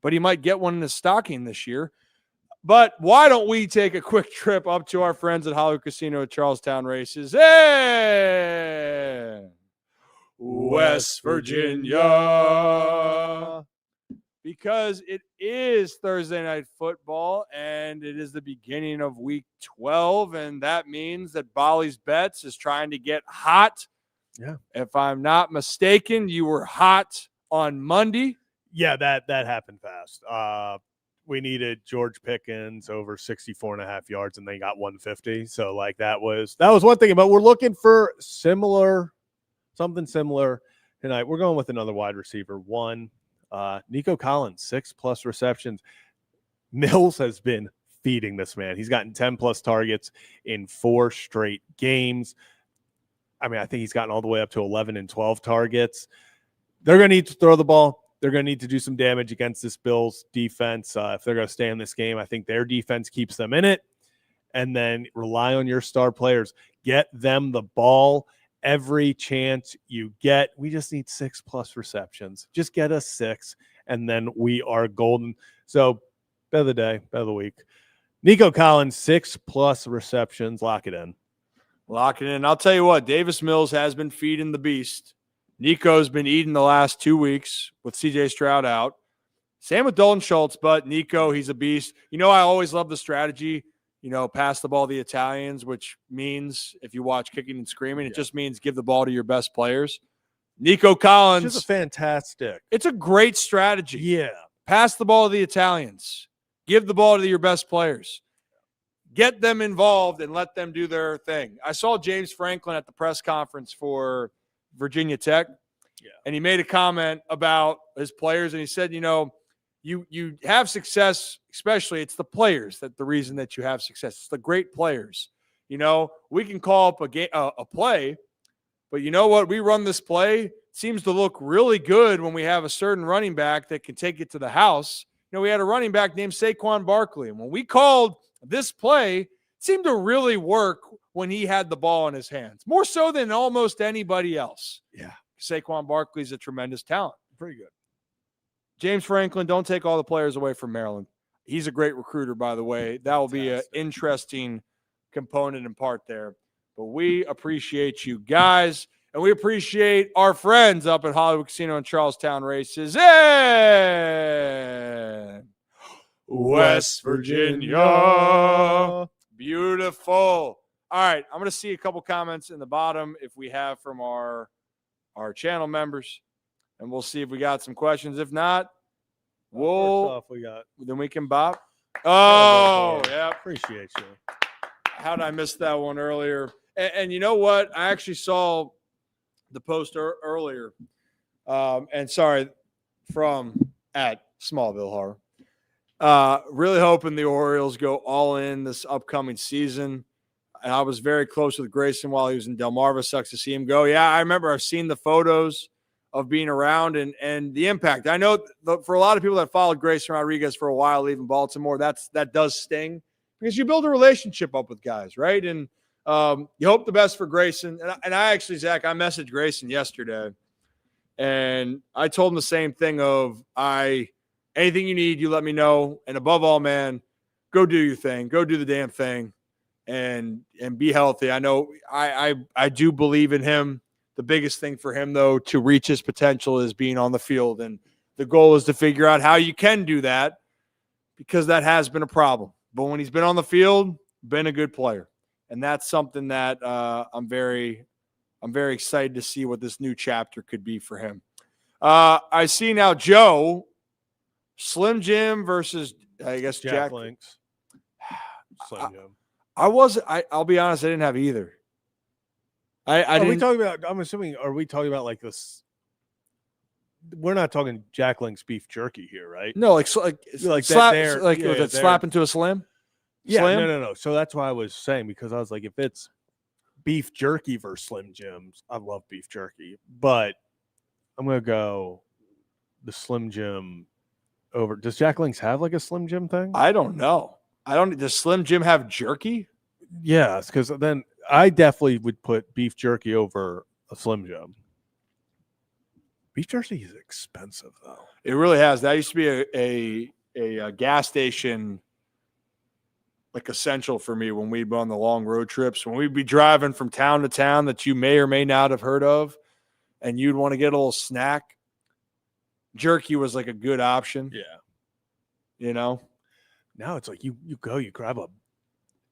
But he might get one in his stocking this year. But why don't we take a quick trip up to our friends at Hollywood Casino at Charlestown Races? Hey! West Virginia. Because it is Thursday Night Football, and it is the beginning of Week 12, and that means that Bali's Bets is trying to get hot. Yeah. If I'm not mistaken, you were hot on Monday. Yeah, that happened fast. We needed George Pickens over 64.5 yards, and they got 150. So, that was one thing. But we're looking for something similar tonight. We're going with another wide receiver. Nico Collins, 6+ receptions. Mills has been feeding this man. He's gotten 10+ targets in 4 straight games. I mean, I think he's gotten all the way up to 11 and 12 targets. They're going to need to throw the ball. They're going to need to do some damage against this Bills defense. If they're going to stay in this game, I think their defense keeps them in it. And then rely on your star players. Get them the ball every chance you get. We just need 6+ receptions. Just get us 6, and then we are golden. So, bet of the day, bet of the week. Nico Collins, 6+ receptions. Lock it in. Lock it in. I'll tell you what, Davis Mills has been feeding the beast. Nico's been eating the last 2 weeks with C.J. Stroud out. Same with Dalton Schultz, but Nico, he's a beast. I always love the strategy, pass the ball to the Italians, which means if you watch Kicking and Screaming, it just means give the ball to your best players. Nico Collins. It's fantastic. It's a great strategy. Yeah. Pass the ball to the Italians. Give the ball to your best players. Get them involved and let them do their thing. I saw James Franklin at the press conference for Virginia Tech, and he made a comment about his players, and he said, you have success, especially it's the players that the reason that you have success. It's the great players. We can call up a play, but you know what? We run this play. It seems to look really good when we have a certain running back that can take it to the house. We had a running back named Saquon Barkley, and when we called this play, it seemed to really work when he had the ball in his hands, more so than almost anybody else. Yeah. Saquon Barkley's a tremendous talent. Pretty good. James Franklin, don't take all the players away from Maryland. He's a great recruiter, by the way. That will be an interesting component and part there. But we appreciate you guys, and we appreciate our friends up at Hollywood Casino and Charlestown Races in West Virginia. Beautiful. All right, I'm going to see a couple comments in the bottom if we have from our channel members, and we'll see if we got some questions. If not, then we can bop. Oh, yeah. Appreciate you. How did I miss that one earlier? And you know what? I actually saw the post earlier, and sorry, from at Smallville Horror. Really hoping the Orioles go all in this upcoming season. And I was very close with Grayson while he was in Delmarva. Sucks to see him go. Yeah, I remember I've seen the photos of being around and the impact. I know for a lot of people that followed Grayson Rodriguez for a while leaving Baltimore, that does sting because you build a relationship up with guys, right? And you hope the best for Grayson. And I actually, Zach, I messaged Grayson yesterday, and I told him the same thing of anything you need, you let me know. And above all, man, go do your thing. Go do the damn thing and be healthy. I know I do believe in him. The biggest thing for him, though, to reach his potential is being on the field. And the goal is to figure out how you can do that because that has been a problem. But when he's been on the field, been a good player. And that's something that I'm very excited to see what this new chapter could be for him. I see now Joe, Slim Jim versus, I guess, Jack Links. Slim Jim. I'll be honest, I didn't have either. Are we talking about, I'm assuming, are we talking about like this? We're not talking Jack Link's beef jerky here, right? No, like slap, was it slap into a slam? Yeah, Slam? no. So that's why I was saying, because I was like, if it's beef jerky versus Slim Jims, I love beef jerky, but I'm gonna go the Slim Jim over. Does Jack Link's have like a Slim Jim thing? I don't know. Does Slim Jim have jerky? Yes, because then I definitely would put beef jerky over a Slim Jim. Beef jerky is expensive, though. It really has. That used to be a gas station, like, essential for me when we'd be on the long road trips. When we'd be driving from town to town that you may or may not have heard of, and you'd want to get a little snack, jerky was like a good option. Yeah. You know? Now it's like you grab a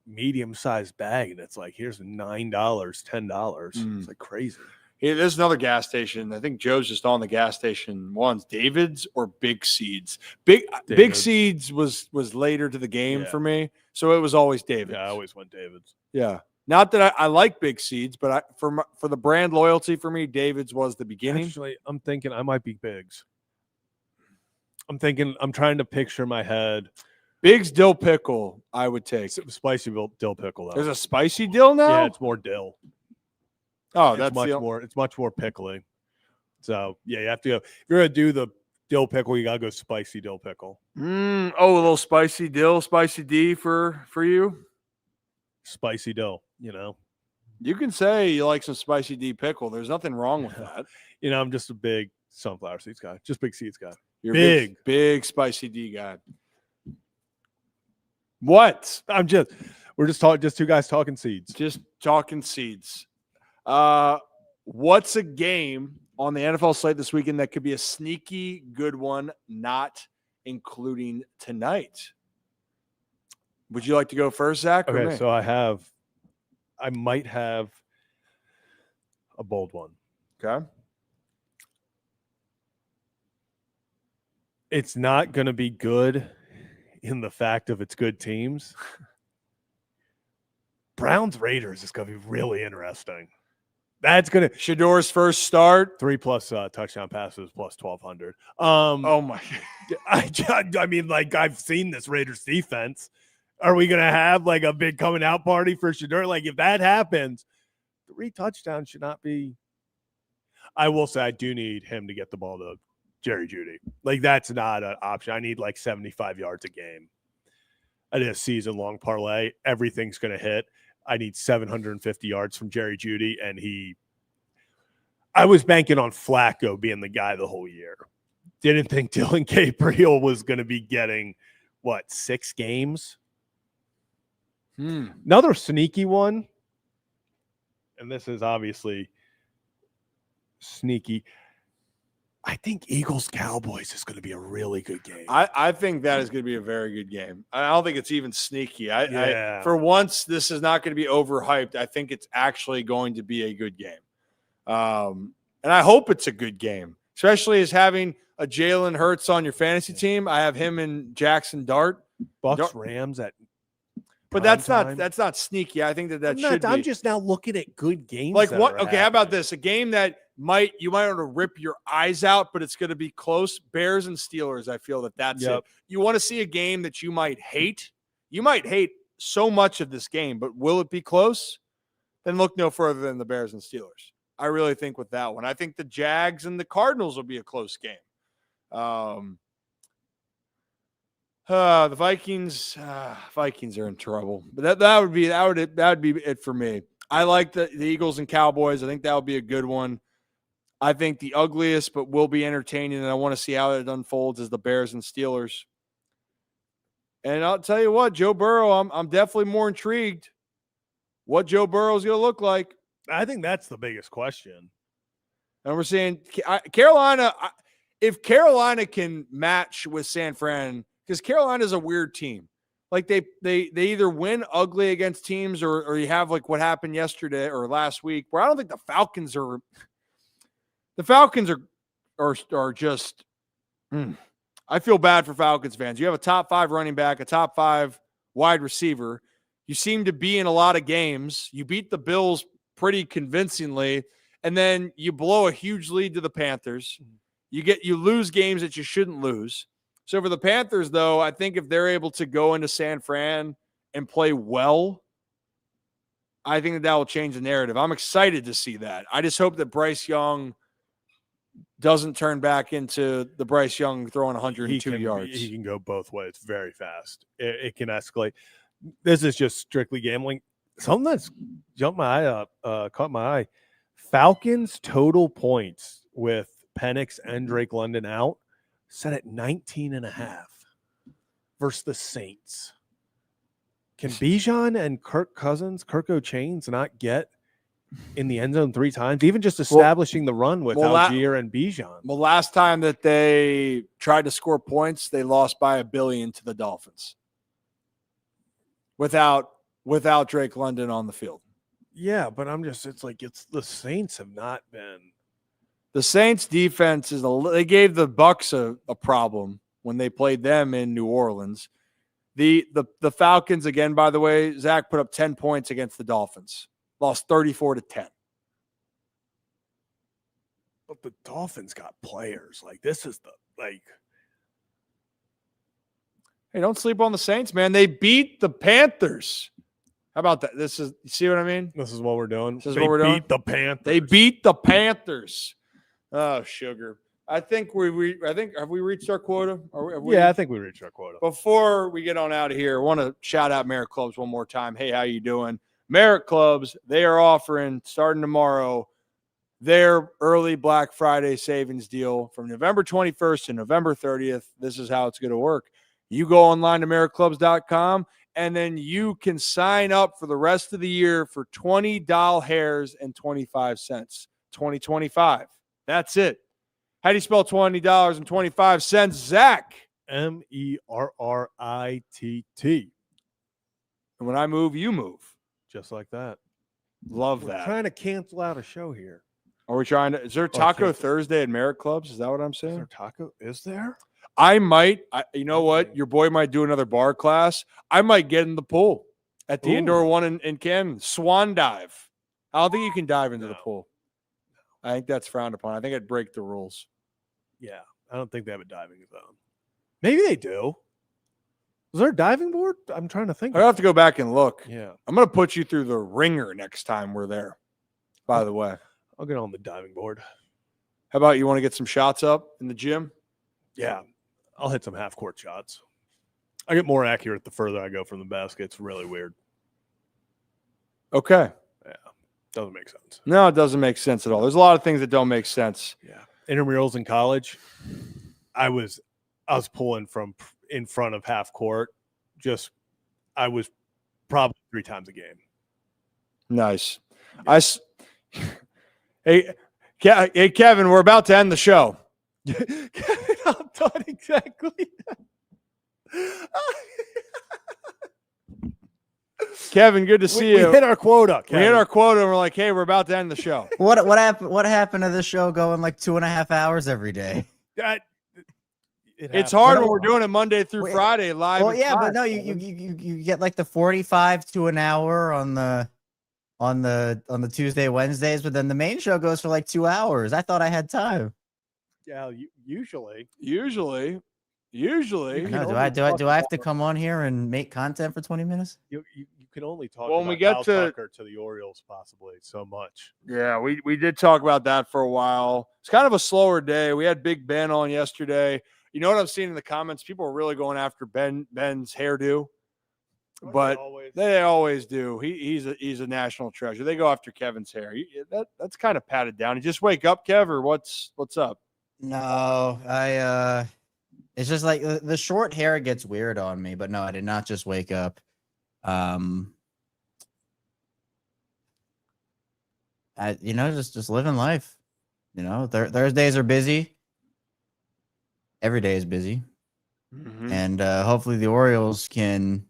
medium-sized bag, and it's like, here's $9, $10. It's like crazy. Yeah, there's another gas station. I think Joe's just on the gas station ones. David's or Big Seeds. Big Seeds was later to the game for me, so it was always David's. Yeah, I always went David's. Yeah, not that I like Big Seeds, but for the brand loyalty for me, David's was the beginning. Actually, I'm thinking I might be Big's. I'm trying to picture my head. Big's dill pickle, I would take. Spicy dill pickle, though. There's a spicy dill now? Yeah, it's more dill. Oh, it's much more pickling. So yeah, you have to go. If you're gonna do the dill pickle, you gotta go spicy dill pickle. A little spicy dill, spicy D for you. Spicy dill, you know. You can say you like some spicy D pickle. There's nothing wrong with that. You know, I'm just a big sunflower seeds guy, just big seeds guy. You're big spicy D guy. What? We're just two guys talking seeds. Just talking seeds. What's a game on the NFL slate this weekend that could be a sneaky good one, not including tonight? Would you like to go first, Zach? Okay, so I might have a bold one. Okay. It's not going to be good in the fact of it's good teams. Browns Raiders is going to be really interesting. That's going to Shador's first start, 3+ touchdown passes plus 1,200. Oh my! I mean, like, I've seen this Raiders defense. Are we going to have like a big coming out party for Shador? Like, if that happens, 3 touchdowns should not be. I will say I do need him to get the ball to Jerry Jeudy. Like, that's not an option. I need like 75 yards a game. I did a season-long parlay. Everything's going to hit. I need 750 yards from Jerry Jeudy, and I was banking on Flacco being the guy the whole year. Didn't think Dylan Gabriel was going to be getting, 6 games? Another sneaky one, and this is obviously sneaky. I think Eagles-Cowboys is going to be a really good game. I think that is going to be a very good game. I don't think it's even sneaky. For once, this is not going to be overhyped. I think it's actually going to be a good game. And I hope it's a good game, especially as having a Jalen Hurts on your fantasy team. I have him and Jackson Dart. Rams at But that's not sneaky. I think that should be. I'm just now looking at good games. Like what? Okay, how about this? A game that you might want to rip your eyes out, but it's going to be close. Bears and Steelers. I feel that's it. You want to see a game that you might hate. You might hate so much of this game, but will it be close? Then look no further than the Bears and Steelers. I really think with that one. I think the Jags and the Cardinals will be a close game. The Vikings are in trouble, but that would be it for me. I like the Eagles and Cowboys. I think that would be a good one. I think the ugliest, but will be entertaining, and I want to see how it unfolds, is the Bears and Steelers. And I'll tell you what, Joe Burrow, I'm definitely more intrigued what Joe Burrow is going to look like. I think that's the biggest question. And we're saying Carolina. If Carolina can match with San Fran because Carolina's a weird team. Like they either win ugly against teams or you have like what happened yesterday or last week, where I don't think the Falcons are just I feel bad for Falcons fans. You have a top 5 running back, a top 5 wide receiver. You seem to be in a lot of games. You beat the Bills pretty convincingly, and then you blow a huge lead to the Panthers. You lose games that you shouldn't lose. So for the Panthers, though, I think if they're able to go into San Fran and play well, I think that will change the narrative. I'm excited to see that. I just hope that Bryce Young doesn't turn back into the Bryce Young throwing 102 yards. He can go both ways very fast. It can escalate. This is just strictly gambling. Something that's caught my eye. Falcons total points with Penix and Drake London out set at 19.5 versus the Saints. Can Bijan and Kirko Chains not get in the end zone 3 times? Even just establishing the run with Algier and Bijan. Well, last time that they tried to score points, they lost by $1 billion to the Dolphins without Drake London on the field. Yeah, but it's the Saints have not been. The Saints defense they gave the Bucks a problem when they played them in New Orleans. The Falcons, again, by the way, Zach put up 10 points against the Dolphins. Lost 34-10. But the Dolphins got players. Like, this is Hey, don't sleep on the Saints, man. They beat the Panthers. How about that? You see what I mean? This is what we're doing. They beat the Panthers. They beat the Panthers. Oh, sugar. I think have we reached our quota? I think we reached our quota. Before we get on out of here, I want to shout out Merit Clubs one more time. Hey, how you doing? Merit Clubs, they are offering, starting tomorrow, their early Black Friday savings deal from November 21st to November 30th. This is how it's going to work. You go online to meritclubs.com, and then you can sign up for the rest of the year for $20 hairs and 25 cents. 2025. That's it. How do you spell $20.25, Zach? MERRITT. And when I move, you move. Just like that. Love We're that. trying to cancel out a show here. Are we trying to? Is there Taco Thursday at Merit Clubs? Is that what I'm saying? Is there taco? Is there? I might. You know what? Your boy might do another bar class. I might get in the pool at the indoor one in Camden. Swan dive. I don't think you can dive into the pool. I think that's frowned upon. I think I'd break the rules. Yeah, I don't think they have a diving zone. Maybe they do. Is there a diving board? I'm trying to think. I have to go back and look. Yeah. I'm going to put you through the ringer next time we're there, by the way. I'll get on the diving board. How about you want to get some shots up in the gym? Yeah. I'll hit some half-court shots. I get more accurate the further I go from the basket. It's really weird. Okay. Yeah. Doesn't make sense. No, it doesn't make sense at all. There's a lot of things that don't make sense. Yeah. Intramurals in college, I was pulling from in front of half court. I was probably 3 times a game. Nice. Hey, Kevin, we're about to end the show. Kevin, I'm done exactly. Kevin, good to see you. We hit our quota. Kevin. We hit our quota, and we're like, hey, we're about to end the show. What happened? What happened to the show going like 2.5 hours every day? It's hard when we're doing it Monday through Friday live. Well, yeah, but no, you get like the 45 to an hour on the Tuesday, Wednesdays, but then the main show goes for like 2 hours. I thought I had time. Yeah, usually. No, do I have to come on here and make content for 20 minutes? You can only talk when about we get Kyle to Tucker to the Orioles possibly so much. Yeah, we did talk about that for a while. It's kind of a slower day. We had Big Ben on yesterday. You know what I'm seeing in the comments? People are really going after Ben's hairdo, but they always do. He's a national treasure. They go after Kevin's hair. That's kind of patted down. You just wake up, Kev, or what's up? No, it's just like the short hair gets weird on me, but no, I did not just wake up. Just living life. Thursdays are busy. Every day is busy. And hopefully the Orioles can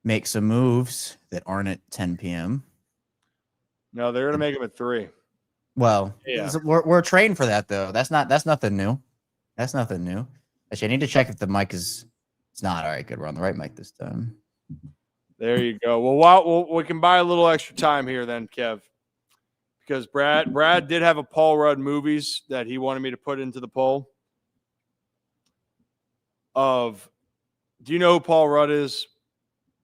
make some moves that aren't at 10 p.m. No, they're gonna make them at 3. Well, Yeah. we're trained for that though. That's nothing new. That's nothing new. Actually, I need to check if the mic is. It's not all right. Good, we're on the right mic this time. There you go. Well, we can buy a little extra time here then, Kev, because Brad did have a Paul Rudd movies that he wanted me to put into the poll. Do you know who Paul Rudd is?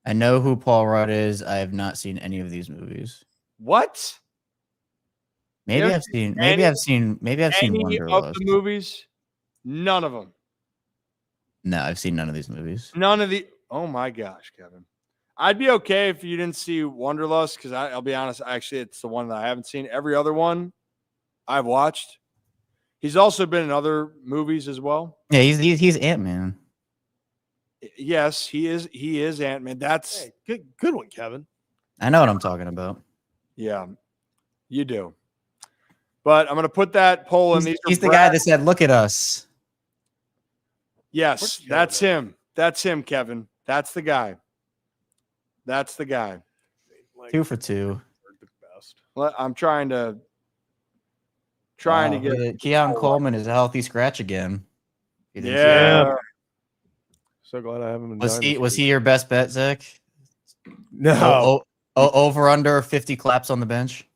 I know who Paul Rudd is. I have not seen any of these movies. What? Maybe I've seen. Maybe I've seen Any of Wanderlust. the movies? None of them. No, I've seen none of these movies. None of the. Oh my gosh, Kevin. I'd be okay if you didn't see Wanderlust because I'll be honest. Actually, it's the one that I haven't seen. Every other one I've watched. He's also been in other movies as well. Yeah, he's Ant-Man. Yes, he is. He is Ant-Man. That's good one, Kevin. I know what I'm talking about. Yeah, you do. But I'm going to put that poll in. He's the guy that said, "Look at us." Yes, that's him. That's him, Kevin. That's the guy. That's the guy. 2 for 2. I'm trying to get Keon Coleman is a healthy scratch again. Yeah. So glad I haven't been. Was he your best bet, Zach? No. Over under 50 claps on the bench.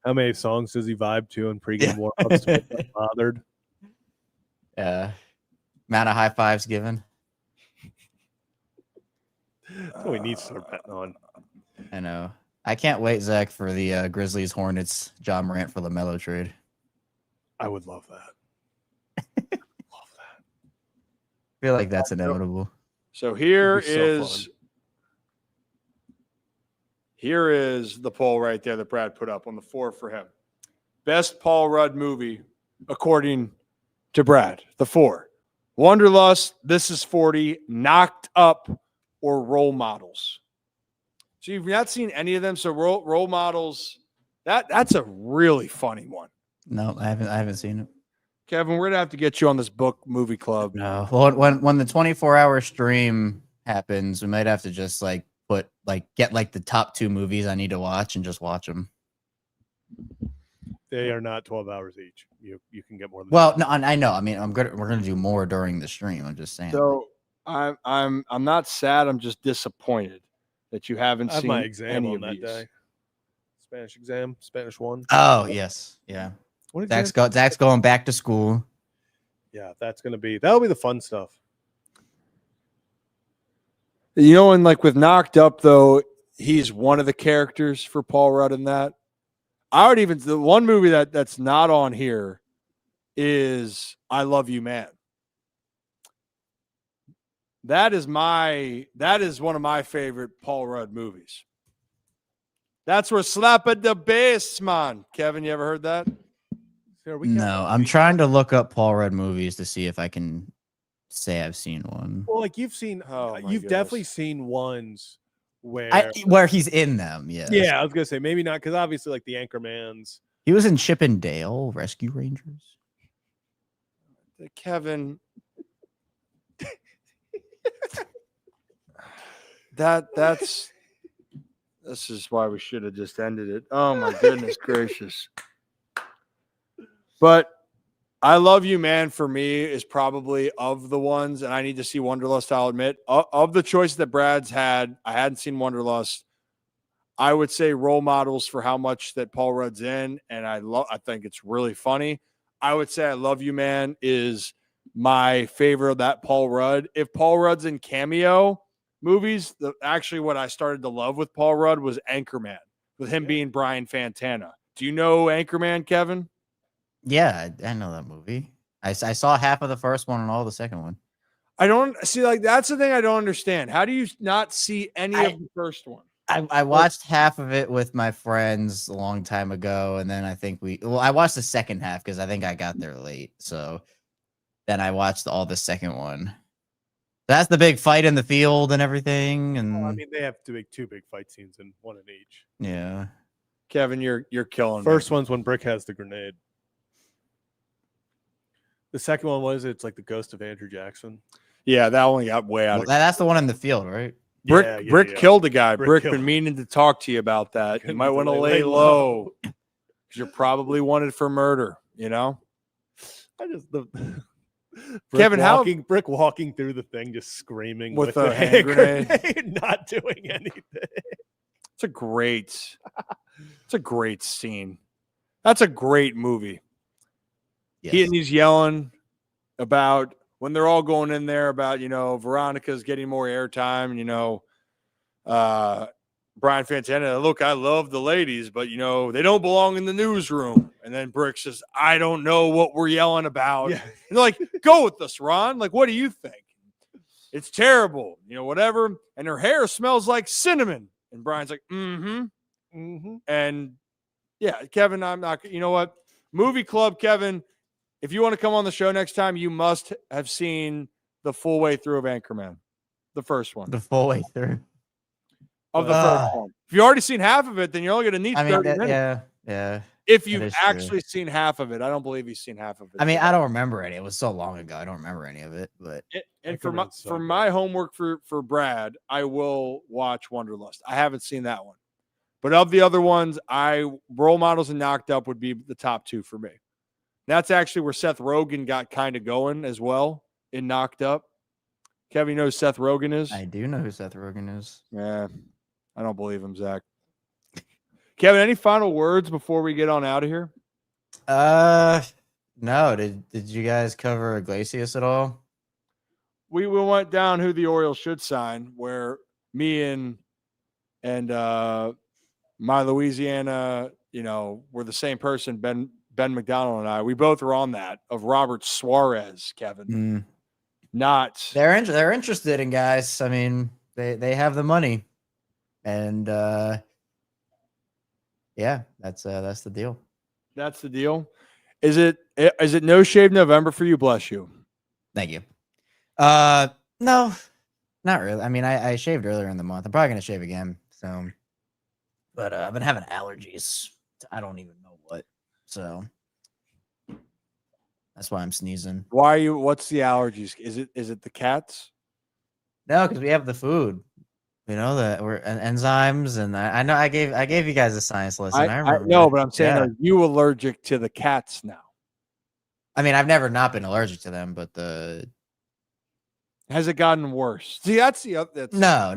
How many songs does he vibe to in pregame warm-ups to get bothered? Yeah. Amount of high fives given. That's what we need to start betting on. I know. I can't wait, Zach, for the Grizzlies Hornets John Morant for LaMelo trade. I would love that. I feel like that's inevitable. So here is the poll right there that Brad put up on the 4 for him. Best Paul Rudd movie, according to Brad. The 4. Wanderlust, This Is 40, Knocked Up, or Role Models. So you've not seen any of them. So role models, that's a really funny one. No, I haven't seen it. Kevin, we're gonna have to get you on this book movie club. No. Well, when the 24-hour stream happens, we might have to just get the top 2 movies I need to watch and just watch them. They are not 12 hours each. You can get more than well, no, I know. I mean, we're gonna do more during the stream. I'm just saying. So I'm not sad. I'm just disappointed that you haven't seen my exam any on of that these. day. Spanish exam, Spanish 1. Oh yes, yeah. Zach's going back to school. Yeah, that'll be the fun stuff. You know, and like with Knocked Up though, he's one of the characters for Paul Rudd in that. I would even the one movie that's not on here is I Love You Man. That is one of my favorite Paul Rudd movies. That's where Slap at the Bass, man. Kevin, you ever heard that? No, I'm trying to look up Paul Rudd movies to see if I can say I've seen one. Well, like you've seen, you've definitely seen ones where he's in them. Yeah. Yeah, I was gonna say maybe not because obviously like the Anchormans. He was in Chip and Dale Rescue Rangers. Kevin. This is why we should have just ended it. Oh my goodness gracious. But I Love You Man for me is probably of the ones, and I need to see Wanderlust, I'll admit. Of the choices that Brad's had, I hadn't seen Wanderlust. I would say Role Models for how much that Paul Rudd's in, and I think it's really funny. I would say I Love You Man is my favorite of that Paul Rudd. If Paul Rudd's in cameo movies, actually what I started to love with Paul Rudd was Anchorman, with him being Brian Fantana. Do you know Anchorman, Kevin? Yeah, I know that movie. I saw half of the first one and all the second one. I don't see, like, that's the thing I don't understand. How do you not see any of the first one? I watched half of it with my friends a long time ago, and then I think I watched the second half because I think I got there late. So then I watched all the second one. That's the big fight in the field and everything. And I mean, they have two big fight scenes and one in each. Yeah, Kevin, you're killing First one's when Brick has the grenade. The second one was it's like the ghost of Andrew Jackson. Yeah, that only got way out Well, of that's the one in the field, right? Brick killed the guy. Brick Brick killed been him. meaning to talk to you about that. You might want to lay low because you're probably wanted for murder. You know, I just Kevin, Brick walking through the thing, just screaming with a a hand grenade, not doing anything. It's a great scene. That's a great movie. Yes. He's yelling about when they're all going in there about, Veronica's getting more airtime and, Brian Fantana, look, I love the ladies, but, they don't belong in the newsroom. And then Brick says, I don't know what we're yelling about. Yeah. And they're like, go with us, Ron. Like, what do you think? It's terrible, whatever. And her hair smells like cinnamon. And Brian's like, And yeah, Kevin, I'm not, you know what? Movie club, Kevin, if you want to come on the show next time, you must have seen the full way through of Anchorman, the first one. The full way through. Of the first one. If you've already seen half of it, then you're only going to need 30 minutes. Yeah. If you've actually seen half of it. I don't believe you've seen half of it. I mean, I don't remember any. It was so long ago. I don't remember any of it. But and for my homework for Brad, I will watch Wanderlust. I haven't seen that one. But of the other ones, Role Models and Knocked Up would be the top two for me. That's actually where Seth Rogen got kind of going as well in Knocked Up. Kevin, you know who Seth Rogen is? I do know who Seth Rogen is. Yeah, I don't believe him, Zach. Kevin, any final words before we get on out of here? No. Did you guys cover Iglesias at all? We went down who the Orioles should sign, where me and my Louisiana, we're the same person, Ben McDonald and I. We both were on that of Robert Suarez, Kevin. Not they're interested in guys. I mean, they have the money, and yeah, that's the deal. That's the deal. Is it No Shave November for you? Bless you. Thank you. No, not really. I mean, I shaved earlier in the month. I'm probably gonna shave again. So, but I've been having allergies. I don't even know what. So that's why I'm sneezing. Why are you? What's the allergies? Is it the cats? No, because we have the food. That we're enzymes, and I know I gave you guys a science lesson. I remember. No, but I'm saying, are you allergic to the cats now? I mean, I've never not been allergic to them, but has it gotten worse? See, that's the other. No.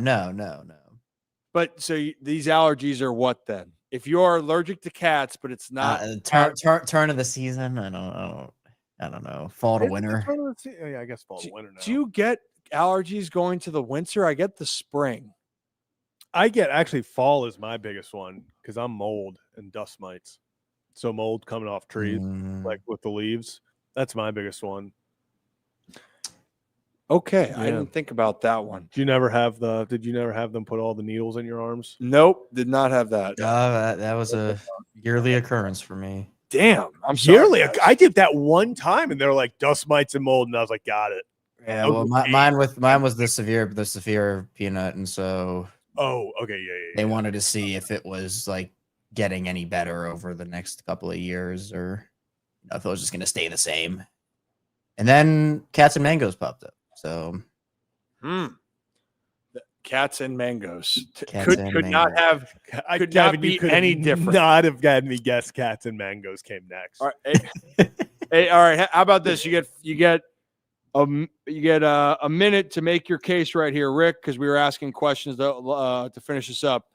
But so these allergies are what then? If you are allergic to cats, but it's not turn of the season, I don't know. Fall to winter. Yeah, I guess fall to winter now. Do you get allergies going to the winter? I get the spring. I get actually fall is my biggest one because I'm mold and dust mites. So mold coming off trees, like with the leaves. That's my biggest one. Okay, yeah. I didn't think about that one. Did you never have them put all the needles in your arms? Nope, did not have that. That was a yearly occurrence for me. Damn, I'm sorry. Yearly. I did that one time, and they're like dust mites and mold, and I was like, got it. Yeah, well, mine was the severe peanut, and so. Oh, okay, yeah. They wanted to see if it was like getting any better over the next couple of years, or if it was just going to stay the same. And then cats and mangoes popped up. So, cats and mangoes Could not be any different. Not have had me guess cats and mangoes came next. All right, hey, all right. How about this? You get a minute to make your case right here, Rick, because we were asking questions to finish this up.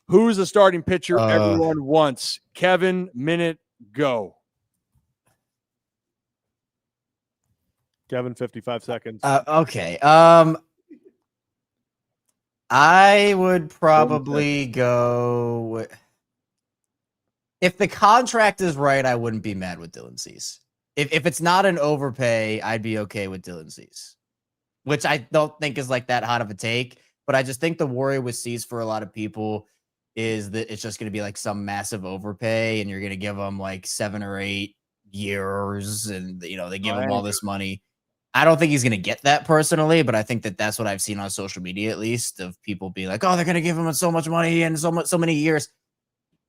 Who's the starting pitcher everyone wants? Kevin, minute, go. Kevin, 55 seconds. Okay. I would probably go. If the contract is right, I wouldn't be mad with Dylan Cease. If it's not an overpay, I'd be okay with Dylan Cease, which I don't think is like that hot of a take. But I just think the worry with Cease for a lot of people is that it's just going to be like some massive overpay, and you're going to give them like 7 or 8 years, and they give him all this money. I don't think he's going to get that personally, but I think that that's what I've seen on social media, at least, of people being like, "Oh, they're going to give him so much money and so many years."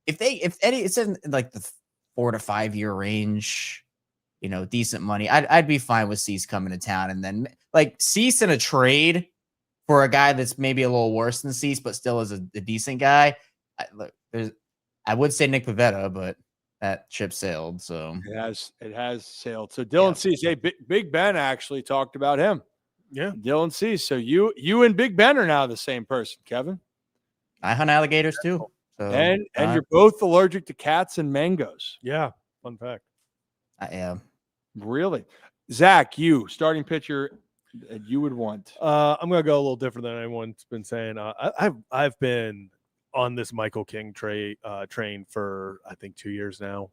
If it's in like the 4 to 5 year range, decent money, I'd be fine with Cease coming to town. And then like Cease in a trade for a guy that's maybe a little worse than Cease, but still is a decent guy. I would say Nick Pivetta, but that ship sailed. So it has sailed. So Dylan Cease, hey, Big Ben actually talked about him. Yeah, Dylan Cease. So you and Big Ben are now the same person, Kevin. I hunt alligators too. So and you're both allergic to cats and mangoes. Yeah, fun fact. I am. Really? Zach, you starting pitcher you would want. I'm gonna go a little different than anyone's been saying. I've been on this Michael King train for I think 2 years now.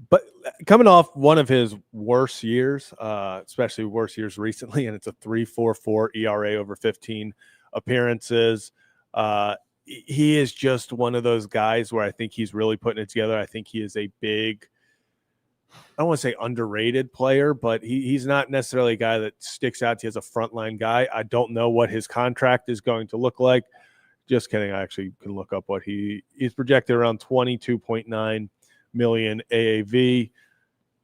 But coming off one of his worst years, especially worst years recently, and it's a 3.44 ERA over 15 appearances. He is just one of those guys where I think he's really putting it together. I think he is a big, I don't want to say underrated player, but he's not necessarily a guy that sticks out to you as a frontline guy. I don't know what his contract is going to look like. Just kidding. I actually can look up what he's projected around 22.9 million AAV,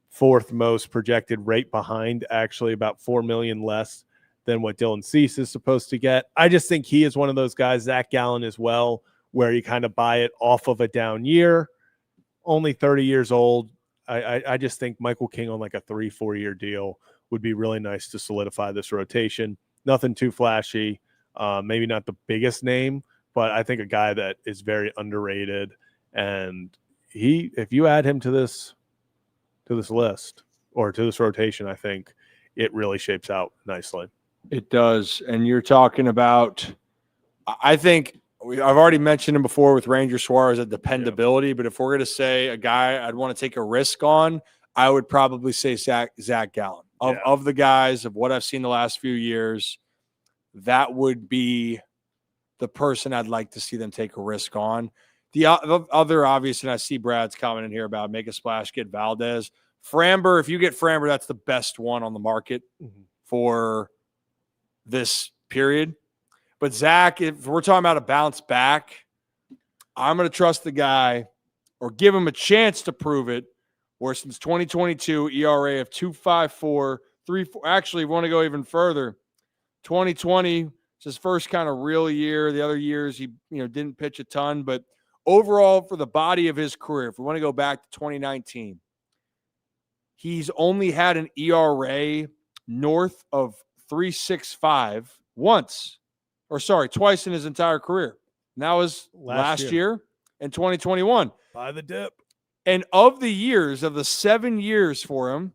fourth most projected, right behind actually about 4 million less than what Dylan Cease is supposed to get. I just think he is one of those guys, Zach Gallen as well, where you kind of buy it off of a down year, only 30 years old. I just think Michael King on like a 3-4 year deal would be really nice to solidify this rotation. Nothing too flashy, maybe not the biggest name, but I think a guy that is very underrated. And if you add him to this list or to this rotation, I think it really shapes out nicely. It does. And you're talking about, I think I've already mentioned him before with Ranger Suarez at dependability, but if we're going to say a guy I'd want to take a risk on, I would probably say Zach Gallen. Of the guys, of what I've seen the last few years, that would be the person I'd like to see them take a risk on. The other obvious, and I see Brad's commenting here about make a splash, get Valdez. Framber, if you get Framber, that's the best one on the market for this period. But Zach, if we're talking about a bounce back, I'm going to trust the guy or give him a chance to prove it, where since 2022, ERA of 2.54, 3.4. Actually, if we want to go even further, 2020 is his first kind of real year. The other years he didn't pitch a ton, but overall for the body of his career, if we want to go back to 2019, he's only had an ERA north of 3.65 twice in his entire career. And that was last year in 2021. By the dip. And of the 7 years for him,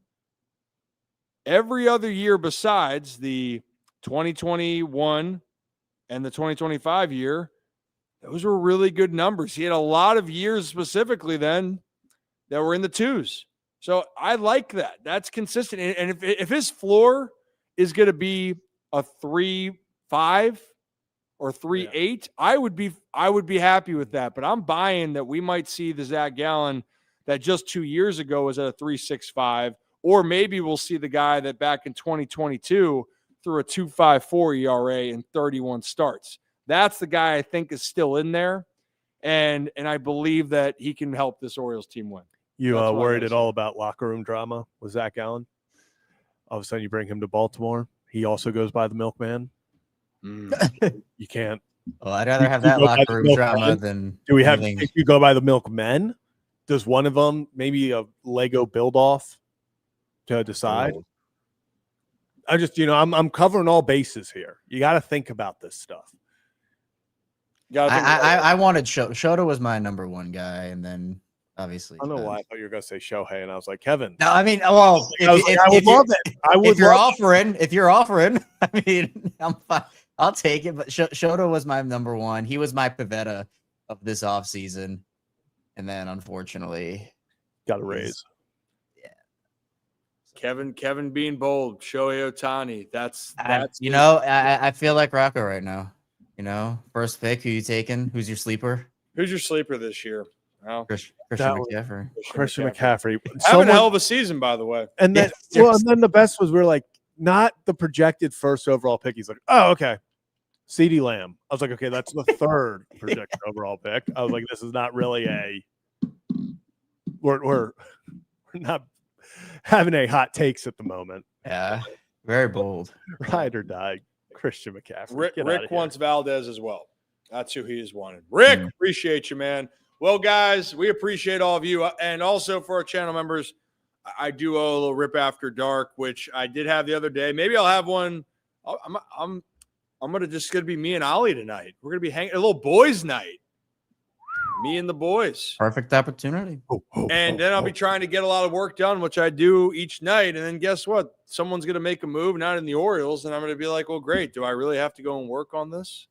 every other year besides the 2021 and the 2025 year, those were really good numbers. He had a lot of years specifically then that were in the twos. So I like that. That's consistent. And if his floor is going to be a 3.5 or 3.8, I would be happy with that. But I'm buying that we might see the Zach Gallen that just 2 years ago was at a 3.65, or maybe we'll see the guy that back in 2022 threw a 2.54 ERA in 31 starts. That's the guy I think is still in there, and I believe that he can help this Orioles team win. You worried at all about locker room drama with Zach Gallen? All of a sudden you bring him to Baltimore. He also goes by the Milkman. You can't. Well, I'd rather have that locker room drama than. Do we have? If you go by the Milkmen, does one of them maybe a Lego build off to decide? I just, I'm covering all bases here. You got to think about this stuff. I wanted Shota was my number one guy, and then obviously I don't know why I thought you were gonna say Shohei, and I was like, Kevin. No, I mean, well, I would love it. If you're offering, I mean, I'm fine. I'll take it. But Shota was my number one. He was my Pivetta of this offseason, and then unfortunately, got a raise. Kevin being bold. Shohei Ohtani. That's I feel like Rocco right now. First pick. Who you taking? Who's your sleeper? Who's your sleeper this year? Well, Christian McCaffrey. Christian McCaffrey. Having a hell of a season, by the way. And then, and then the best was we're like, not the projected first overall pick. He's like, oh, okay. CeeDee Lamb. I was like, okay, that's the third projected overall pick. I was like, this is not really we're not having a hot takes at the moment. Yeah, very bold. Ride or die, Christian McCaffrey. Rick, Get outta Rick here. wants Valdez as well. That's who he is wanted. Rick, Mm. appreciate you, man. Well, guys, we appreciate all of you. And also for our channel members, I do owe a little Rip After Dark, which I did have the other day. Maybe I'll have one. I'm gonna be me and Ollie tonight. We're gonna be hanging a little boys' night. Me and the boys. Perfect opportunity. And then I'll be trying to get a lot of work done, which I do each night. And then guess what? Someone's going to make a move, not in the Orioles. And I'm going to be like, well, great. Do I really have to go and work on this?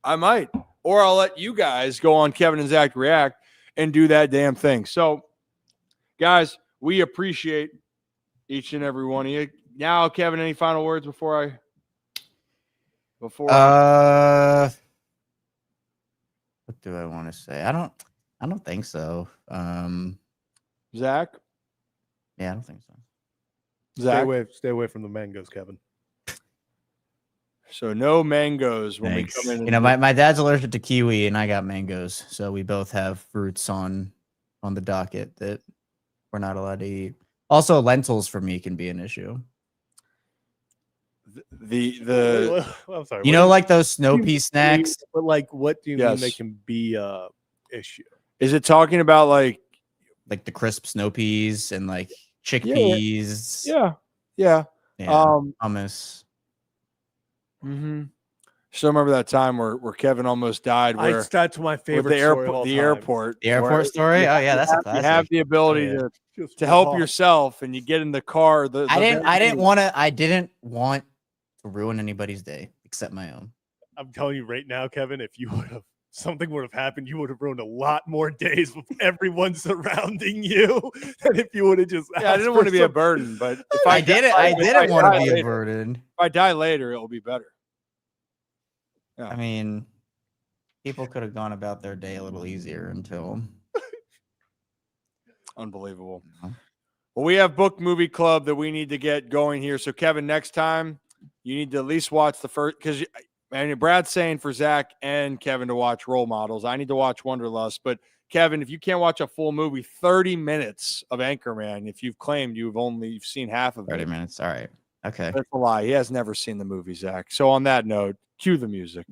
I might. Or I'll let you guys go on Kevin and Zach React and do that damn thing. So, guys, we appreciate each and every one of you. Now, Kevin, any final words before I what do I want to say? I don't think so. Zach? Yeah, I don't think so. Zach? Stay away from the mangoes, Kevin. So no mangoes when Thanks. we come in. You know, my dad's allergic to kiwi, and I got mangoes, so we both have fruits on the docket that we're not allowed to eat. Also, lentils for me can be an issue. I'm sorry. You know, like those snow pea snacks. But like, what do you Yes. mean they can be a issue? Is it talking about like Like the crisp snow peas and like chickpeas. yeah. Yeah, hummus. Mm-hmm. Still remember that time where Kevin almost died. Where That's my with favorite the story of all airport, the time. airport, The airport where story? Oh yeah, that's a you classic. have the ability Yeah. Just to help walk. yourself, and you get in the car. I didn't want to ruin anybody's day except my own. I'm telling you right now, Kevin, if something would have happened, you would have ruined a lot more days with everyone surrounding you than if you would have just. Yeah, I didn't want to be a burden, but if I didn't want to be a later, burden. If I die later, it'll be better. Yeah. I mean, people could have gone about their day a little easier until. Unbelievable. Mhm. Well, we have book movie club that we need to get going here. So, Kevin, next time you need to at least watch the first, because Brad's saying for Zach and Kevin to watch Role Models. I need to watch Wanderlust. But Kevin, if you can't watch a full movie, 30 minutes of Anchorman, if you've claimed you've seen half of 30 it. minutes. All right. Okay. That's a lie. He has never seen the movie, Zach. So on that note, cue the music.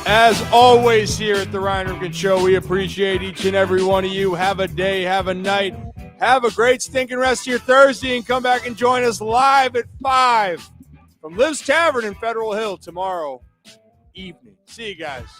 As always here at the Ryan Ripken Show, we appreciate each and every one of you. Have a day, have a night, have a great stinking rest of your Thursday, and come back and join us live at 5 from Liv's Tavern in Federal Hill tomorrow evening. See you guys.